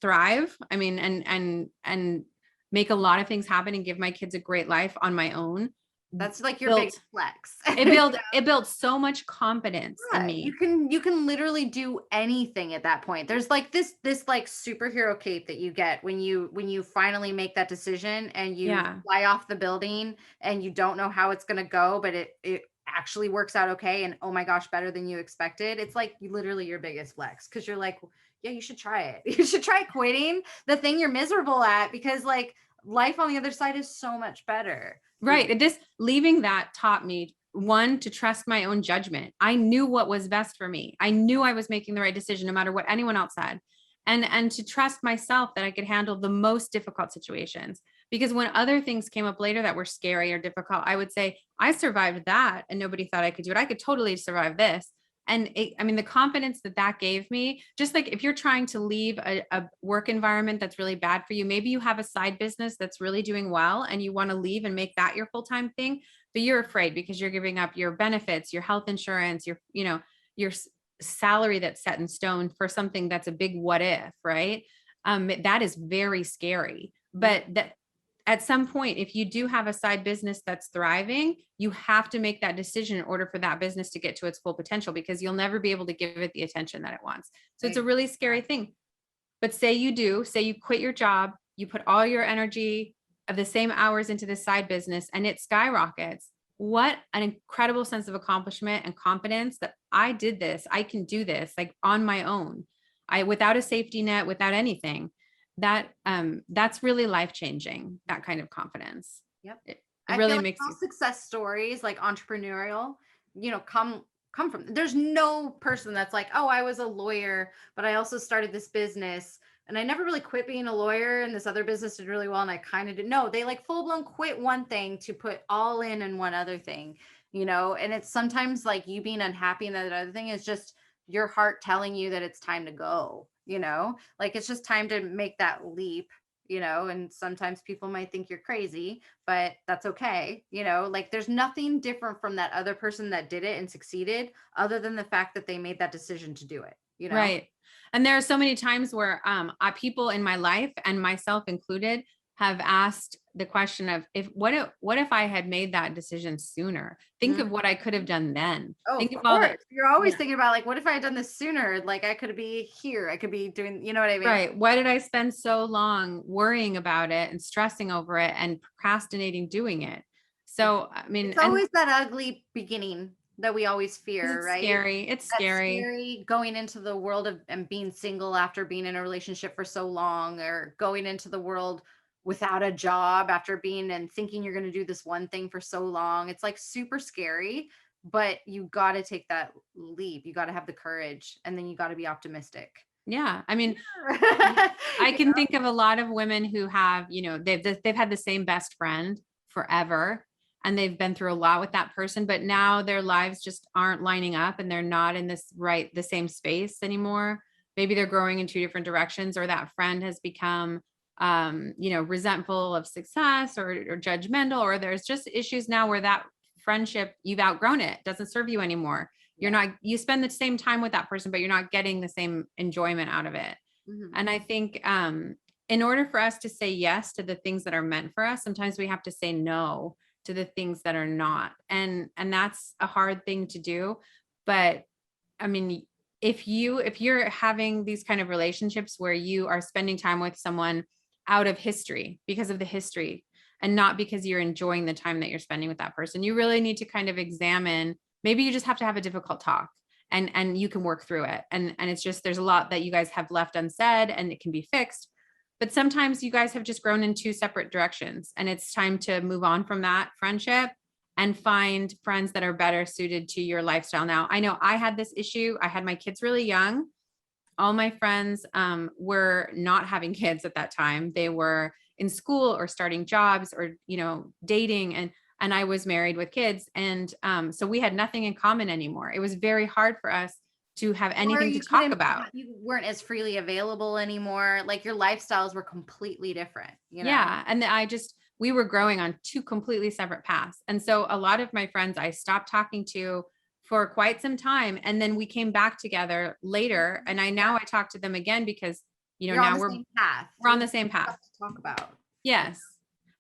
B: thrive, I mean, and make a lot of things happen and give my kids a great life on my own.
C: That's like your big flex.
B: It built so much confidence in me.
C: You can literally do anything at that point. There's like this like superhero cape that you get when you finally make that decision and you fly off the building and you don't know how it's going to go, but it actually works out okay, and oh my gosh, better than you expected. It's like literally your biggest flex, because you're like, yeah, you should try it. You should try quitting the thing you're miserable at, because like life on the other side is so much better.
B: Right. And this leaving that taught me, one, to trust my own judgment. I knew what was best for me. I knew I was making the right decision no matter what anyone else said. And to trust myself that I could handle the most difficult situations. Because when other things came up later that were scary or difficult, I would say, I survived that and nobody thought I could do it. I could totally survive this. And I mean, the confidence that gave me, just like if you're trying to leave a work environment that's really bad for you, maybe you have a side business that's really doing well and you want to leave and make that your full-time thing, but you're afraid because you're giving up your benefits, your health insurance, your salary that's set in stone for something that's a big what if, right? That is very scary. But that at some point, if you do have a side business that's thriving, you have to make that decision in order for that business to get to its full potential, because you'll never be able to give it the attention that it wants. So it's a really scary thing. But say you quit your job, you put all your energy of the same hours into this side business and it skyrockets. What an incredible sense of accomplishment and confidence that I did this. I can do this like on my own. Without a safety net, without anything. That's really life-changing, that kind of confidence.
C: Yep.
B: It
C: I
B: really
C: feel like
B: makes
C: all
B: you
C: success stories, like entrepreneurial, you know, come from, there's no person that's like, oh, I was a lawyer, but I also started this business and I never really quit being a lawyer and this other business did really well and I kind of did. No, they like full blown quit one thing to put all in one other thing, you know. And it's sometimes like you being unhappy and that other thing is just your heart telling you that it's time to go, you know, like it's just time to make that leap, you know. And sometimes people might think you're crazy, but that's okay, you know. Like there's nothing different from that other person that did it and succeeded, other than the fact that they made that decision to do it, you know.
B: right. And there are so many times where people in my life, and myself included, have asked the question of what if I had made that decision sooner? Think of what I could have done then.
C: Oh,
B: Think
C: of
B: of all
C: course.
B: that.
C: You're always
B: Yeah.
C: thinking about like, what if I had done this sooner? Like I could be here. I could be doing, you know what I mean?
B: Right. Why did I spend so long worrying about it and stressing over it and procrastinating doing it? So, I mean,
C: It's
B: and
C: always that ugly beginning that we always fear,
B: it's
C: right?
B: scary. It's
C: That's
B: scary.
C: scary going into the world of and being single after being in a relationship for so long, or going into the world without a job after being and thinking you're going to do this one thing for so long. It's like super scary, but you got to take that leap. You got to have the courage, and then you got to be optimistic.
B: Yeah. I mean, I
C: You
B: can
C: know?
B: think of a lot of women who have, they've had the same best friend forever, and they've been through a lot with that person, but now their lives just aren't lining up and they're not in the same space anymore. Maybe they're growing in two different directions, or that friend has become resentful of success, or judgmental, or there's just issues now where that friendship, you've outgrown it, doesn't serve you anymore. You spend the same time with that person, but you're not getting the same enjoyment out of it.
C: Mhm.
B: And I think in order for us to say yes to the things that are meant for us, sometimes we have to say no to the things that are not. And that's a hard thing to do. But I mean, if you're having these kind of relationships where you are spending time with someone out of history, because of the history, and not because you're enjoying the time that you're spending with that person, you really need to kind of examine, maybe you just have to have a difficult talk, and you can work through it. And it's just, there's a lot that you guys have left unsaid and it can be fixed. But sometimes you guys have just grown in two separate directions, and it's time to move on from that friendship and find friends that are better suited to your lifestyle. Now, I know I had this issue. I had my kids really young. All my friends were not having kids at that time. They were in school or starting jobs, or dating, and I was married with kids, and so we had nothing in common anymore. It was very hard for us to have
C: Or
B: anything to
C: you
B: talk
C: couldn't,
B: about.
C: you weren't as freely available anymore. Like your lifestyles were completely different, you know?
B: Yeah. And we were growing on two completely separate paths. And so a lot of my friends I stopped talking to for quite some time. And then we came back together later. And I talk to them again because,
C: You're on
B: now
C: the same path.
B: we're
C: You
B: on the
C: have
B: same path.
C: stuff to talk about.
B: Yes.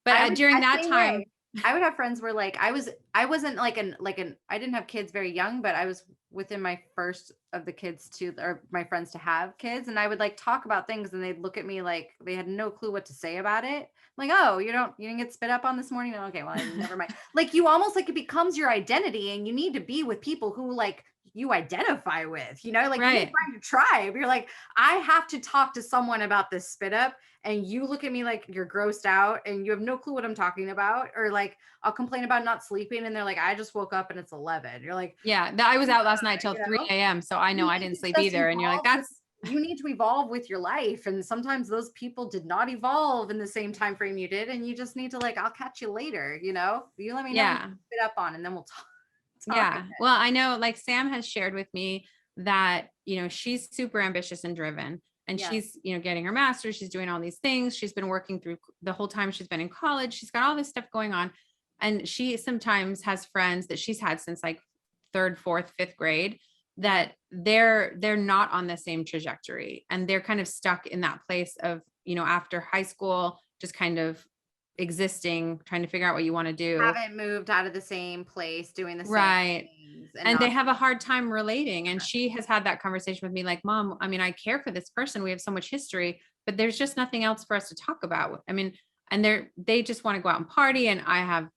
B: But during that
C: same
B: time,
C: way. I would have friends where like I wasn't like I didn't have kids very young, but I was within my first of the kids to, or my friends to have kids, and I would like talk about things and they'd look at me like they had no clue what to say about it. I'm like, oh, you didn't get spit up on this morning? Oh, okay, well, never mind. Like you almost like it becomes your identity, and you need to be with people who like you identify with, like you need to
B: right.
C: find your tribe. You're like, I have to talk to someone about this spit up, and you look at me like you're grossed out and you have no clue what I'm talking about. Or like I'll complain about not sleeping and they're like, I just woke up and it's 11. You're like,
B: Yeah. I was out last night till 3 a.m. So I know
C: you
B: I
C: need
B: didn't
C: to
B: sleep
C: just
B: either. And you're like,
C: evolve
B: that's
C: you need to evolve with your life. And sometimes those people did not evolve in the same time frame you did. And you just need to like, I'll catch you later, you let me know when
B: yeah.
C: you spit up on, and then we'll talk.
B: Yeah.
C: Again.
B: Well, I know like Sam has shared with me that, she's super ambitious and driven, and
C: Yes.
B: she's, getting her master's, she's doing all these things. She's been working through the whole time she's been in college. She's got all this stuff going on. And she sometimes has friends that she's had since like third, fourth, fifth grade that they're not on the same trajectory, and they're kind of stuck in that place of, after high school, just kind of existing, trying to figure out what you want to do.
C: Haven't moved out of the same place, doing the same
B: Right.
C: things.
B: And they have a hard time relating. And she has had that conversation with me, like, Mom, I mean, I care for this person. We have so much history, but there's just nothing else for us to talk about. I mean, and they just want to go out and party, and I have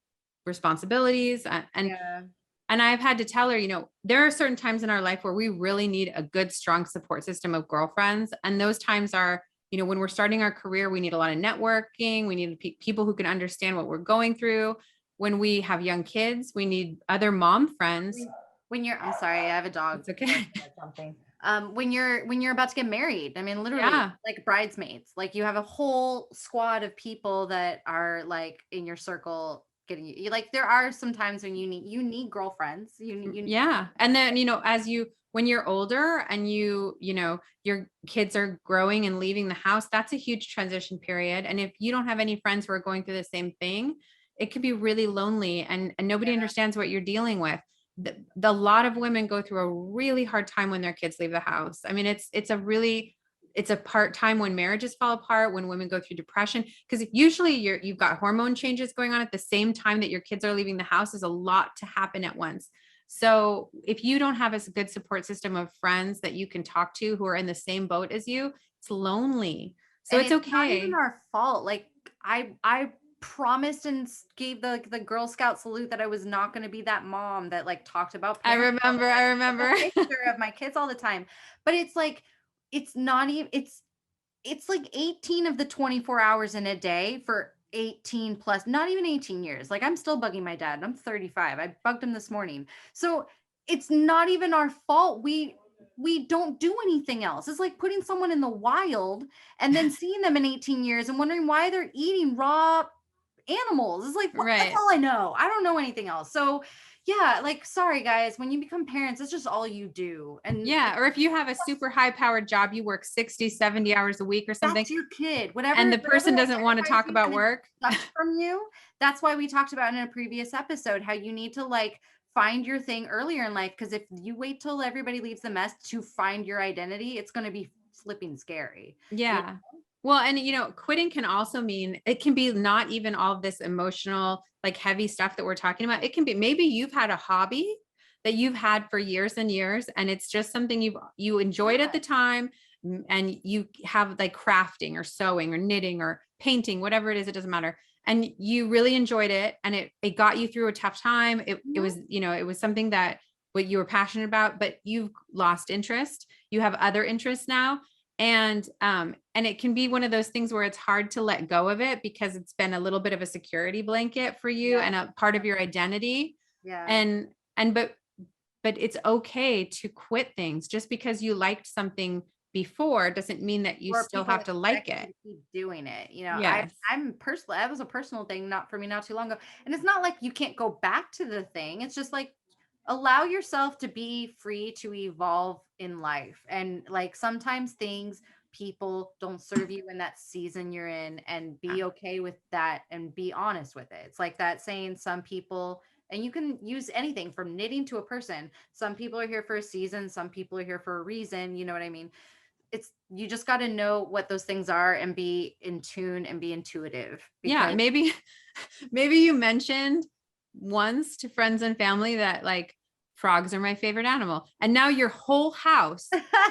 B: responsibilities.
C: Yeah.
B: And I've had to tell her, there are certain times in our life where we really need a good, strong support system of girlfriends. And those times are, when we're starting our career, we need a lot of networking. We need people who can understand what we're going through. When we have young kids, we need other mom friends.
C: I'm sorry, I have a dog.
B: It's okay.
C: Something. When you're about to get married, I mean, literally,
B: Yeah.
C: like bridesmaids, like you have a whole squad of people that are like in your circle getting you. Like there are some times when you need girlfriends. You need.
B: Yeah. And then, when you're older and your kids are growing and leaving the house, that's a huge transition period. And if you don't have any friends who are going through the same thing, it can be really lonely, and nobody understands what you're dealing with. The lot of women go through a really hard time when their kids leave the house. I mean, it's a really, it's a time when marriages fall apart, when women go through depression, because usually you've got hormone changes going on at the same time that your kids are leaving the house. There's a lot to happen at once. So if you don't have a good support system of friends that you can talk to who are in the same boat as you, it's lonely. So
C: And
B: it's okay.
C: not even our fault. Like I promised and gave the Girl Scout salute that I was not going to be that mom that like talked about
B: I
C: parenting all the
B: remember.
C: time,
B: I
C: took a
B: remember.
C: picture of my kids all the time. But it's like, it's not even, it's like 18 of the 24 hours in a day for 18 plus, not even 18 years. Like I'm still bugging my dad. I'm 35. I bugged him this morning. So it's not even our fault. We don't do anything else. It's like putting someone in the wild and then seeing them in 18 years and wondering why they're eating raw animals. It's like, what,
B: Right.
C: that's all I know. I don't know anything else. So yeah, like, sorry guys, when you become parents, it's just all you do. And
B: yeah. Or if you have a super high powered job, you work 60, 70 hours a week or something.
C: that's your kid, whatever.
B: And the person doesn't want to talk about work
C: From you. That's why we talked about in a previous episode, how you need to like find your thing earlier in life. Because if you wait till everybody leaves the mess to find your identity, it's going to be flipping scary.
B: Yeah.
C: You know?
B: Well, and quitting can also mean, it can be not even all of this emotional, like heavy stuff that we're talking about. It can be, maybe you've had a hobby that you've had for years and years, and it's just something you enjoyed at the time, and you have like crafting or sewing or knitting or painting, whatever it is, it doesn't matter. And you really enjoyed it, and it got you through a tough time. It was, it was something that what you were passionate about, but you've lost interest. You have other interests now. And it can be one of those things where it's hard to let go of it because it's been a little bit of a security blanket for you and a part of your identity.
C: Yeah.
B: But it's okay to quit things. Just because you liked something before doesn't mean that you still have to like it.
C: Keep doing it.
B: Yes.
C: I'm personally, that was a personal thing, not for me, not too long ago. And it's not like you can't go back to the thing. It's just like, allow yourself to be free to evolve in life. And like sometimes people don't serve you in that season you're in, and be okay with that and be honest with it. It's like that saying, some people, and you can use anything from knitting to a person. Some people are here for a season. Some people are here for a reason. You know what I mean? You just got to know what those things are and be in tune and be intuitive.
B: Yeah. Maybe you mentioned once to friends and family that like frogs are my favorite animal. And now your whole house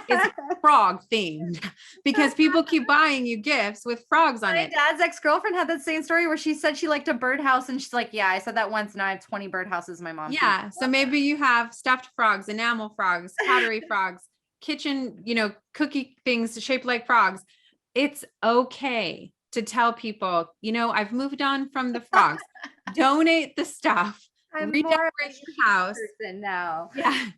B: is frog themed because people keep buying you gifts with frogs on it.
C: My dad's ex-girlfriend had that same story where she said she liked a birdhouse, and she's like, yeah, I said that once. Now I have 20 birdhouses my mom.
B: Yeah. So maybe you have stuffed frogs, enamel frogs, pottery frogs, kitchen, cookie things shaped like frogs. It's okay to tell people, I've moved on from the frogs. Donate the stuff. Redecorate your house
C: now.
B: Yeah.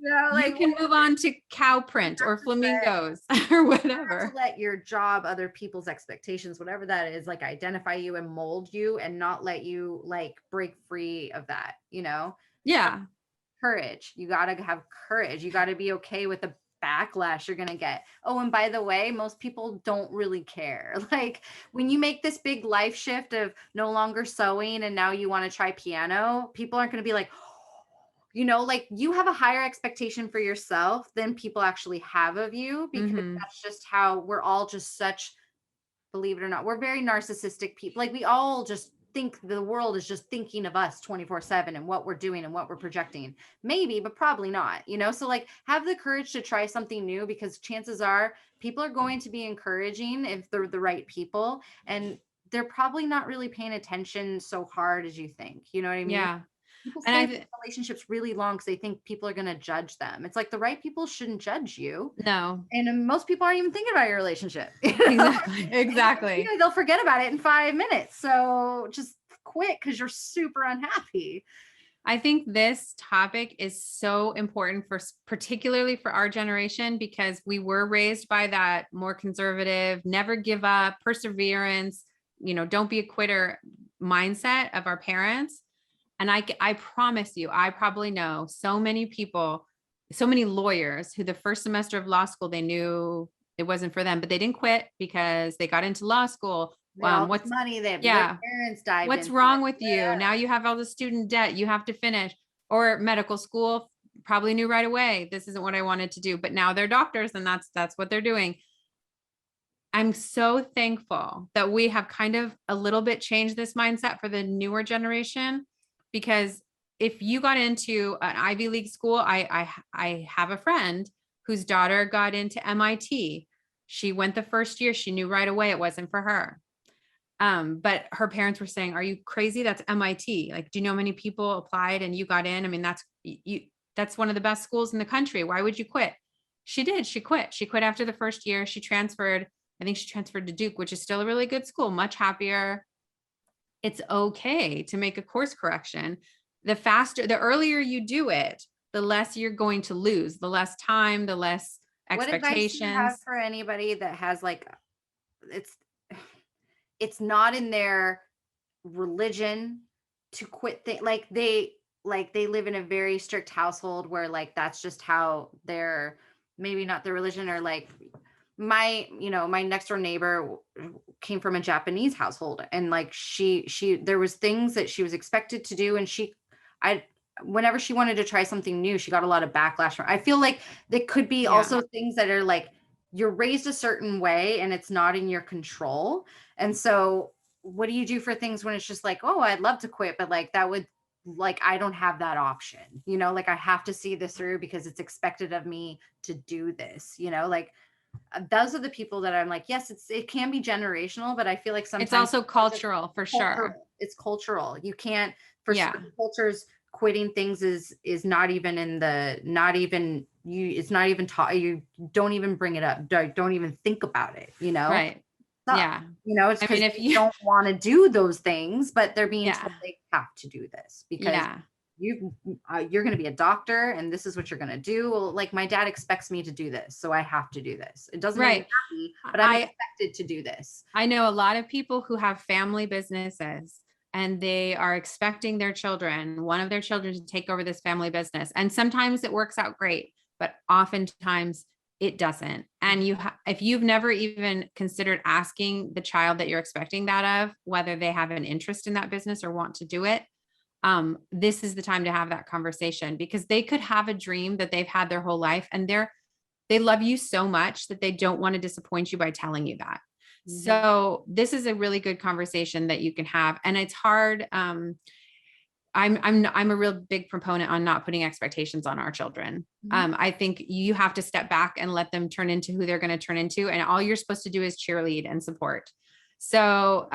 B: You can move on to cow print or flamingos or whatever.
C: Let your job, other people's expectations, whatever that is, like identify you and mold you, and not let you like break free of that,
B: Yeah.
C: Courage. You got to have courage. You got to be okay with the backlash you're going to get. Oh, and by the way, most people don't really care. Like when you make this big life shift of no longer sewing and now you want to try piano, people aren't going to be like, like you have a higher expectation for yourself than people actually have of you, because that's just how we're all just such, believe it or not, we're very narcissistic people. Like we all just think the world is just thinking of us 24/7 and what we're doing and what we're projecting. Maybe, but probably not, so like have the courage to try something new, because chances are people are going to be encouraging if they're the right people, and they're probably not really paying attention so hard as you think. You know what I mean?
B: Yeah.
C: People stay in relationships really long because they think people are going to judge them. It's like the right people shouldn't judge you.
B: No.
C: And most people aren't even thinking about your relationship.
B: Exactly.
C: They'll forget about it in 5 minutes. So just quit because you're super unhappy.
B: I think this topic is so important particularly for our generation, because we were raised by that more conservative, never give up, perseverance, don't be a quitter mindset of our parents. And I promise you, I probably know so many people, so many lawyers who the first semester of law school, they knew it wasn't for them, but they didn't quit because they got into law school.
C: What's money? They have parents died.
B: What's wrong with you? Now you have all the student debt you have to finish, or medical school, probably knew right away, this isn't what I wanted to do, but now they're doctors and that's what they're doing. I'm so thankful that we have kind of a little bit changed this mindset for the newer generation, because if you got into an Ivy League school, I have a friend whose daughter got into MIT. She went the first year, she knew right away it wasn't for her. But her parents were saying, "Are you crazy? That's MIT. Like, do you know how many people applied and you got in? I mean, that's one of the best schools in the country. Why would you quit?" She did. She quit. She quit after the first year. She transferred. I think she transferred to Duke, which is still a really good school, much happier. It's okay to make a course correction. The earlier you do it, the less you're going to lose, the less time, the less
C: What advice do you have
B: expectations.
C: for anybody that has like, it's it's not in their religion to quit like they live in a very strict household where like that's just how they're, maybe not their religion, or like my next door neighbor came from a Japanese household, and like she there was things that she was expected to do, and I whenever she wanted to try something new, she got a lot of backlash from. I feel like there could be
B: Yeah.
C: also things that are like you're raised a certain way and it's not in your control. And so what do you do for things when it's just like, oh, I'd love to quit, but like that would, like, I don't have that option, like I have to see this through because it's expected of me to do this, like those are the people that I'm like, yes, it can be generational, but I feel like sometimes
B: It's also cultural for sure.
C: it's cultural. You can't, for
B: Yeah.
C: certain cultures, quitting things is not even in the, not even you, it's not even taught. You don't even bring it up. Don't even think about it,
B: Right.
C: So,
B: Yeah.
C: it's
B: I
C: because
B: mean, if
C: they
B: you,
C: don't want to do those things, but they're being
B: yeah,
C: told they have to do this because
B: yeah,
C: you're going to be a doctor and this is what you're going to do. Well, like my dad expects me to do this, so I have to do this. It doesn't make me
B: right.
C: happy, but I'm
B: I
C: expected to do this.
B: I know a lot of people who have family businesses and they are expecting their children, one of their children, to take over this family business. And sometimes it works out great, but oftentimes it doesn't. And if you've never even considered asking the child that you're expecting that of, whether they have an interest in that business or want to do it, this is the time to have that conversation, because they could have a dream that they've had their whole life and they love you so much that they don't want to disappoint you by telling you that.
C: Mhm.
B: So this is a really good conversation that you can have. And it's hard. I'm a real big proponent on not putting expectations on our children.
C: Mhm.
B: I think you have to step back and let them turn into who they're going to turn into. And all you're supposed to do is cheerlead and support. So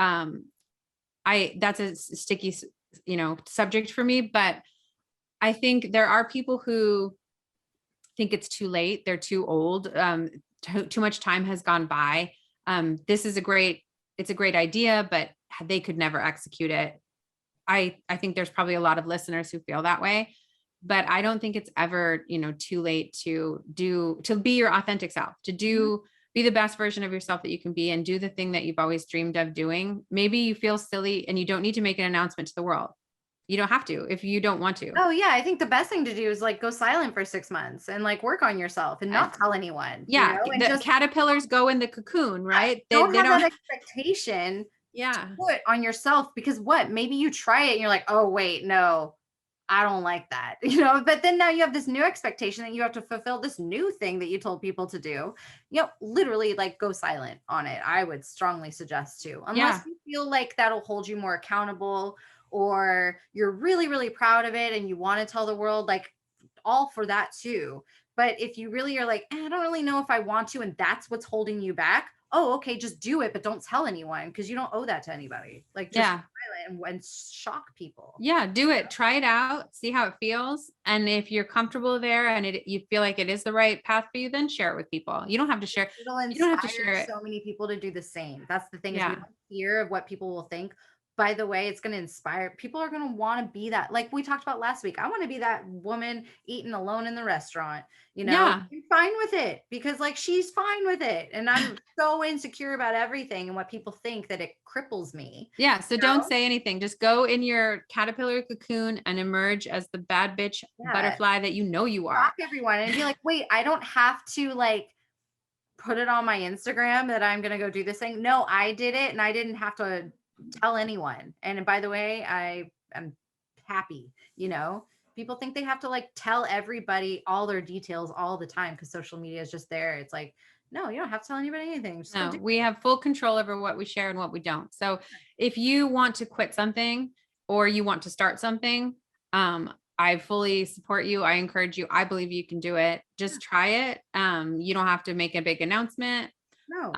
B: that's a sticky, subject for me, but I think there are people who think it's too late. They're too old. Too much time has gone by. This is it's a great idea, but they could never execute it. I think there's probably a lot of listeners who feel that way, but I don't think it's ever, too late to be your authentic self, be the best version of yourself that you can be and do the thing that you've always dreamed of doing. Maybe you feel silly and you don't need to make an announcement to the world. You don't have to if you don't want to.
C: Oh yeah, I think the best thing to do is like go silent for 6 months and like work on yourself and not tell anyone.
B: Yeah,
C: and
B: the
C: just
B: caterpillars go in the cocoon, right?
C: don't
B: They
C: have
B: don't.
C: that expectation
B: Yeah.
C: put on yourself, because what? Maybe you try it and you're like, oh wait, no, I don't like that, but then now you have this new expectation that you have to fulfill this new thing that you told people to do. Literally like go silent on it. I would strongly suggest to, unless you feel like that'll hold you more accountable, or you're really, really proud of it and you want to tell the world, like all for that too. But if you really are like, I don't really know if I want to, and that's what's holding you back. Oh, okay, just do it, but don't tell anyone, because you don't owe that to anybody. Like just and shock people.
B: Yeah, do it. Try it out. See how it feels. And if you're comfortable there and you feel like it is the right path for you, then share it with people. You don't have to share.
C: It'll
B: You don't have to
C: inspire
B: share it.
C: so many people to do the same. That's the thing, is we
B: Yeah.
C: don't fear of what people will think. By the way, it's going to inspire. People are going to want to be that. Like we talked about last week. I want to be that woman eating alone in the restaurant.
B: Yeah.
C: I'm fine with it because like she's fine with it. And I'm so insecure about everything and what people think that it cripples me.
B: Yeah. So don't say anything. Just go in your caterpillar cocoon and emerge as the bad bitch butterfly that you are.
C: Shock everyone and be like, wait, I don't have to like put it on my Instagram that I'm going to go do this thing. No, I did it and I didn't have to tell anyone. And by the way, I am happy, people think they have to like tell everybody all their details all the time because social media is just there. It's like, No, you don't have to tell anybody anything. Just go
B: No,
C: do
B: we have full control over what we share and what we don't. So if you want to quit something or you want to start something, I fully support you. I encourage you. I believe you can do it. Just try it. You don't have to make a big announcement.
C: No.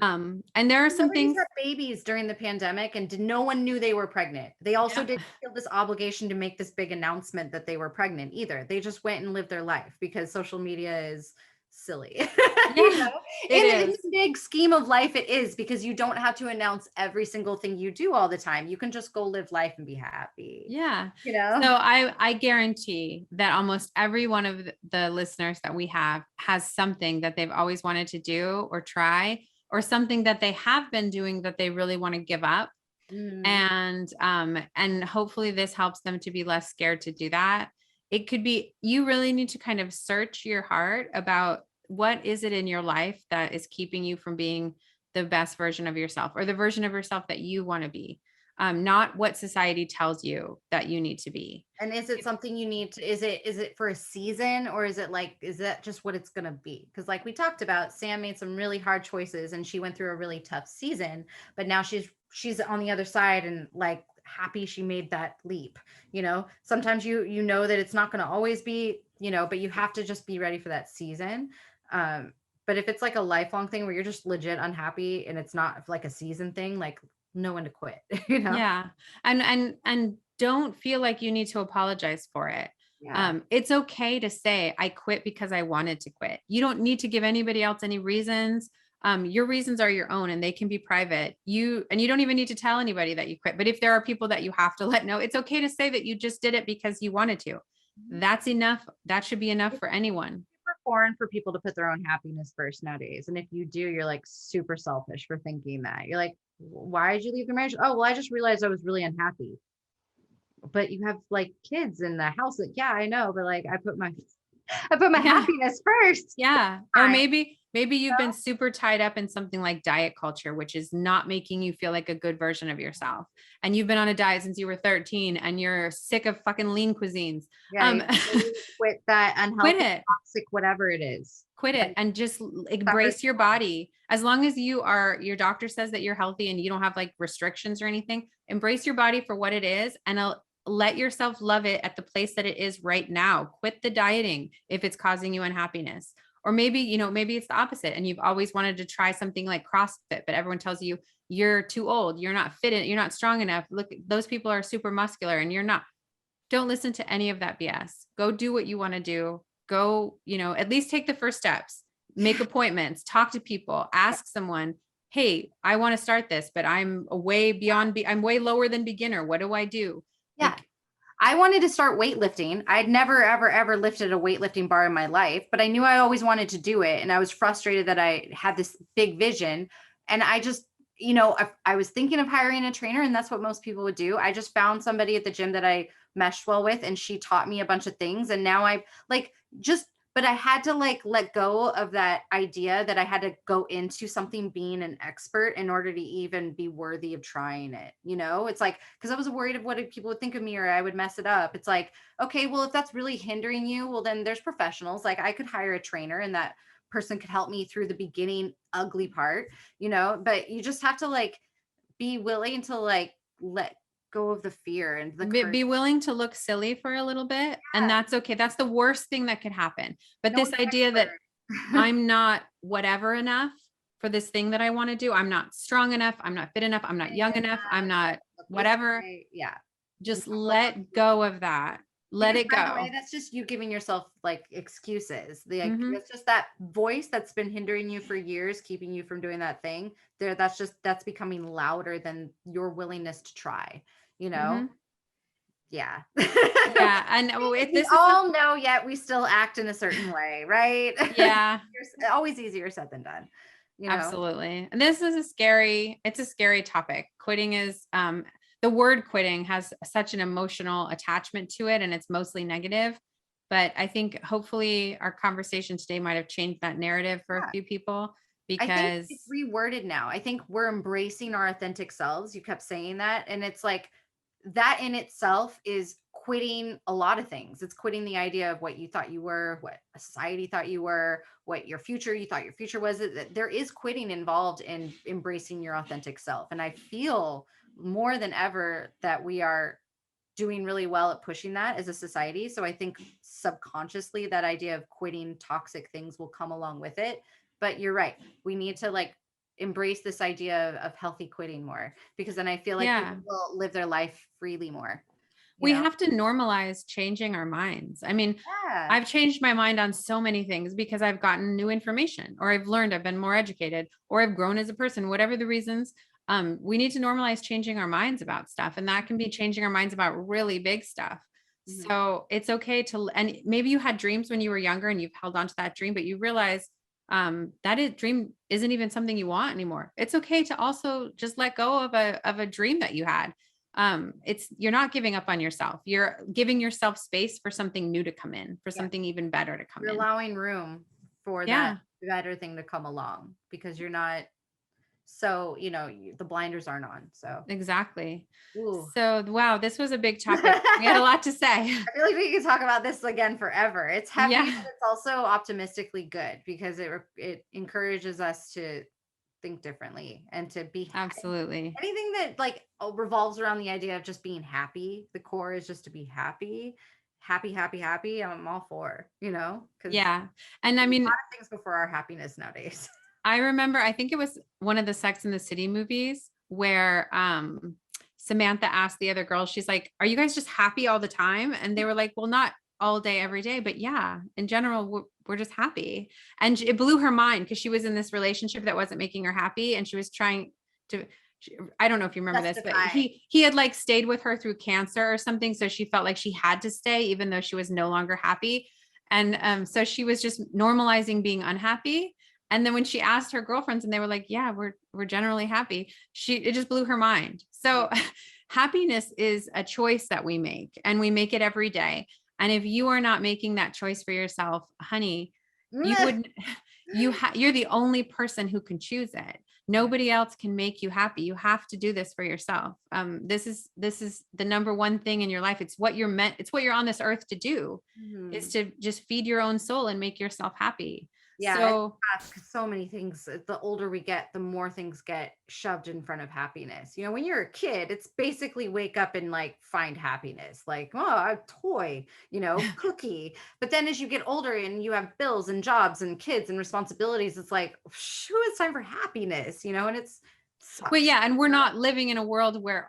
B: And there are some
C: Celebrities
B: things.
C: had babies during the pandemic and no one knew they were pregnant. They also
B: Yeah.
C: didn't feel this obligation to make this big announcement that they were pregnant either. They just went and lived their life because social media is silly. You know?
B: It
C: In
B: is.
C: the big scheme of life, it is, because you don't have to announce every single thing you do all the time. You can just go live life and be happy.
B: Yeah.
C: You know?
B: So I guarantee that almost every one of the listeners that we have has something that they've always wanted to do or try, or something that they have been doing that they really want to give up. And hopefully this helps them to be less scared to do that. It could be, you really need to kind of search your heart about what is it in your life that is keeping you from being the best version of yourself, or the version of yourself that you want to be. Not what society tells you that you need to be.
C: And is it something you need to, is it for a season, or is it like, is that just what it's going to be? Because like we talked about, Sam made some really hard choices and she went through a really tough season, but now she's on the other side and like happy she made that leap. You know, sometimes you know that it's not going to always be, you know, but you have to just be ready for that season. But if it's like a lifelong thing where you're just legit unhappy and it's not like a season thing, like know when to quit, you know?
B: Yeah. And don't feel like you need to apologize for it.
C: Yeah.
B: It's okay to say, I quit because I wanted to quit. You don't need to give anybody else any reasons. Your reasons are your own and they can be private. You don't even need to tell anybody that you quit. But if there are people that you have to let know, it's okay to say that you just did it because you wanted to. That's enough. That should be enough for anyone.
C: Super foreign for people to put their own happiness first nowadays. And if you do, you're like super selfish for thinking that. You're like, why did you leave your marriage? Oh, well, I just realized I was really unhappy. But you have like kids in the house. Like, yeah, I know, but like I put my
B: Yeah.
C: happiness first.
B: Yeah. Or maybe you've
C: know?
B: been super tied up in something like diet culture, which is not making you feel like a good version of yourself. And you've been on a diet since you were 13 and you're sick of fucking lean cuisines.
C: Yeah, you quit that unhealthy,
B: Quit it.
C: toxic, whatever it is.
B: Quit it and just embrace your body. As long as your doctor says that you're healthy and you don't have like restrictions or anything, embrace your body for what it is and let yourself love it at the place that it is right now. Quit the dieting if it's causing you unhappiness. Or maybe, maybe it's the opposite and you've always wanted to try something like CrossFit, but everyone tells you you're too old, you're not fit, you're not strong enough. Look, those people are super muscular and you're not. Don't listen to any of that BS. Go do what you want to do. Go, at least take the first steps, make appointments, talk to people, ask someone, hey, I want to start this, but I'm way lower than beginner. What do I do?
C: Yeah. Like, I wanted to start weightlifting. I'd never, ever, ever lifted a weightlifting bar in my life, but I knew I always wanted to do it. And I was frustrated that I had this big vision. And I just, I was thinking of hiring a trainer, and that's what most people would do. I just found somebody at the gym that I meshed well with, and she taught me a bunch of things. And now but I had to like let go of that idea that I had to go into something being an expert in order to even be worthy of trying it. It's like, because I was worried of what people would think of me or I would mess it up. It's like, okay, well, if that's really hindering you, well, then there's professionals. Like I could hire a trainer and that person could help me through the beginning ugly part, but you just have to like be willing to like let go of the fear and
B: be willing to look silly for a little bit. Yeah. And that's okay. That's the worst thing that could happen. But this idea that I'm not whatever enough for this thing that I want to do. I'm not strong enough. I'm not fit enough. I'm not young enough. I'm not whatever.
C: Yeah.
B: Just let go of that. Let it go.
C: By the way, that's just you giving yourself like excuses. It's just that voice that's been hindering you for years, keeping you from doing that thing. That's becoming louder than your willingness to try. Yeah.
B: Yeah. And
C: we all know, yet we still act in a certain way, right?
B: Yeah.
C: It's always easier said than done.
B: Absolutely. And this is a scary topic. Quitting is, the word quitting has such an emotional attachment to it, and it's mostly negative. But I think hopefully our conversation today might have changed that narrative for a few people, because
C: I think it's reworded now. I think we're embracing our authentic selves. You kept saying that. And it's like, that in itself is quitting a lot of things. It's quitting the idea of what you thought you were, what a society thought you were, what you thought your future was. There is quitting involved in embracing your authentic self. And I feel more than ever that we are doing really well at pushing that as a society. So I think subconsciously that idea of quitting toxic things will come along with it. But you're right. We need to like embrace this idea of healthy quitting more, because then I feel like people will live their life freely more.
B: We have to normalize changing our minds. I mean, I've changed my mind on so many things because I've gotten new information, or I've learned, I've been more educated, or I've grown as a person, whatever the reasons. We need to normalize changing our minds about stuff. And that can be changing our minds about really big stuff. Mm-hmm. So it's okay to, and maybe you had dreams when you were younger and you've held on to that dream, but you realize dream isn't even something you want anymore. It's okay to also just let go of a dream that you had. You're not giving up on yourself. You're giving yourself space for something new to come in, for something even better to come in.
C: You're allowing room for that better thing to come along, because you're not, so, the blinders aren't on. So
B: exactly.
C: Ooh.
B: So, wow, this was a big topic. We had a lot to say.
C: I feel like we could talk about this again forever. It's heavy, but it's also optimistically good, because it encourages us to think differently and to be happy.
B: Absolutely.
C: Anything that like revolves around the idea of just being happy. The core is just to be happy. I'm all for, And I mean, a lot of things before our happiness nowadays.
B: I remember, I think it was one of the Sex and the City movies where Samantha asked the other girls, she's like, are you guys just happy all the time? And they were like, well, not all day, every day, but in general, we're just happy. And it blew her mind because she was in this relationship that wasn't making her happy. And she was trying to, I don't know if you remember this, but he had like stayed with her through cancer or something. So she felt like she had to stay, even though she was no longer happy. And so she was just normalizing being unhappy. And then when she asked her girlfriends and they were like, yeah, we're generally happy, it just blew her mind. So happiness is a choice that we make, and we make it every day. And if you are not making that choice for yourself, honey, you're the only person who can choose it. Nobody else can make you happy. You have to do this for yourself. This is the number one thing in your life. It's what you're on this earth to do, is to just feed your own soul and make yourself happy.
C: Yeah. So many things. The older we get, the more things get shoved in front of happiness. When you're a kid, it's basically wake up and like find happiness, like, oh, a toy, cookie. But then as you get older and you have bills and jobs and kids and responsibilities, it's like, who has time for happiness, and it's sucks.
B: But and we're not living in a world where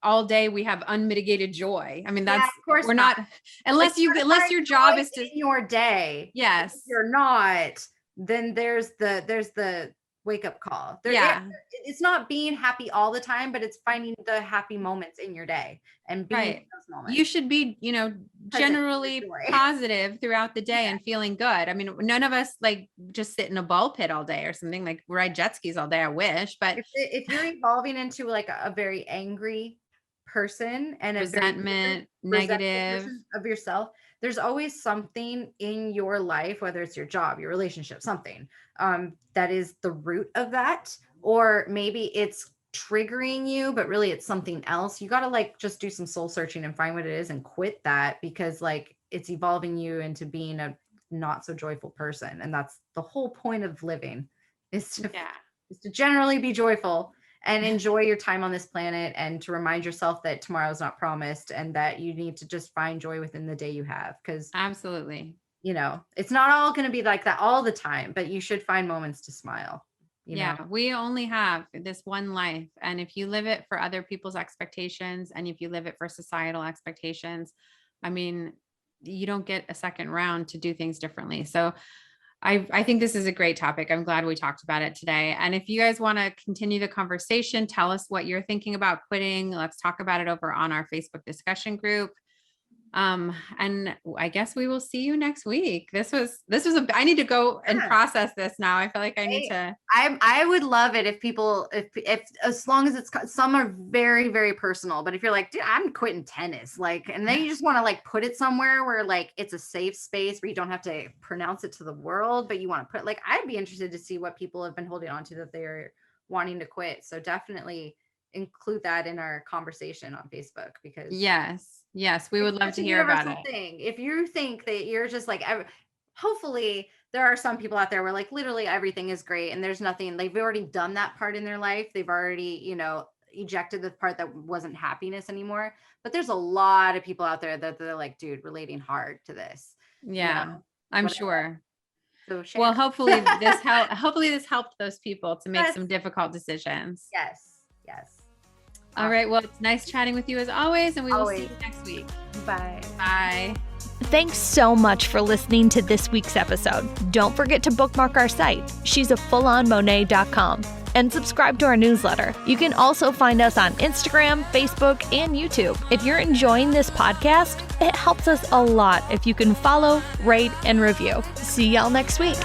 B: all day we have unmitigated joy. I mean, that's, of course we're not, unless your job is to
C: in your day.
B: Yes.
C: If you're not, then there's the wake up call. It's not being happy all the time, but it's finding the happy moments in your day and being in those moments.
B: You should be, generally positive throughout the day and feeling good. I mean, none of us like just sit in a ball pit all day or something, like ride jet skis all day. I wish, but
C: if you're evolving into like a very angry person and
B: resentment, negative
C: of yourself, there's always something in your life, whether it's your job, your relationship, something that is the root of that, or maybe it's triggering you, but really it's something else. You got to like just do some soul searching and find what it is and quit that, because like it's evolving you into being a not so joyful person. And that's the whole point of living, is to generally be joyful and enjoy your time on this planet, and to remind yourself that tomorrow's not promised, and that you need to just find joy within the day you have. Because
B: absolutely,
C: it's not all going to be like that all the time, but you should find moments to smile.
B: We only have this one life. And if you live it for other people's expectations, and if you live it for societal expectations, I mean, you don't get a second round to do things differently. So I think this is a great topic. I'm glad we talked about it today. And if you guys want to continue the conversation, tell us what you're thinking about quitting. Let's talk about it over on our Facebook discussion group. And I guess we will see you next week. This was I need to go and process this now. I feel like I need to.
C: I would love it if people, if as long as some are very, very personal, but if you're like, dude, I'm quitting tennis, like, and then you just want to like put it somewhere where like it's a safe space where you don't have to pronounce it to the world, but you want to put, like, I'd be interested to see what people have been holding on to that they're wanting to quit. So definitely, include that in our conversation on Facebook, because
B: Yes, we would love
C: it's
B: to
C: a
B: hear about
C: universal
B: it.
C: thing. If you think that you're just like, hopefully there are some people out there where like literally everything is great and there's nothing, they've already done that part in their life. They've already, ejected the part that wasn't happiness anymore. But there's a lot of people out there that they're like, dude, relating hard to this.
B: Yeah, I'm
C: whatever.
B: sure.
C: So share.
B: Well, hopefully this helped those people to make
C: Yes.
B: some difficult decisions.
C: Yes.
B: All right. Well, it's nice chatting with you as always, and we will see
C: Always.
B: you next week.
C: Bye.
B: Bye.
A: Thanks so much for listening to this week's episode. Don't forget to bookmark our site, she'safullonmonet.com, and subscribe to our newsletter. You can also find us on Instagram, Facebook, and YouTube. If you're enjoying this podcast, it helps us a lot if you can follow, rate, and review. See y'all next week.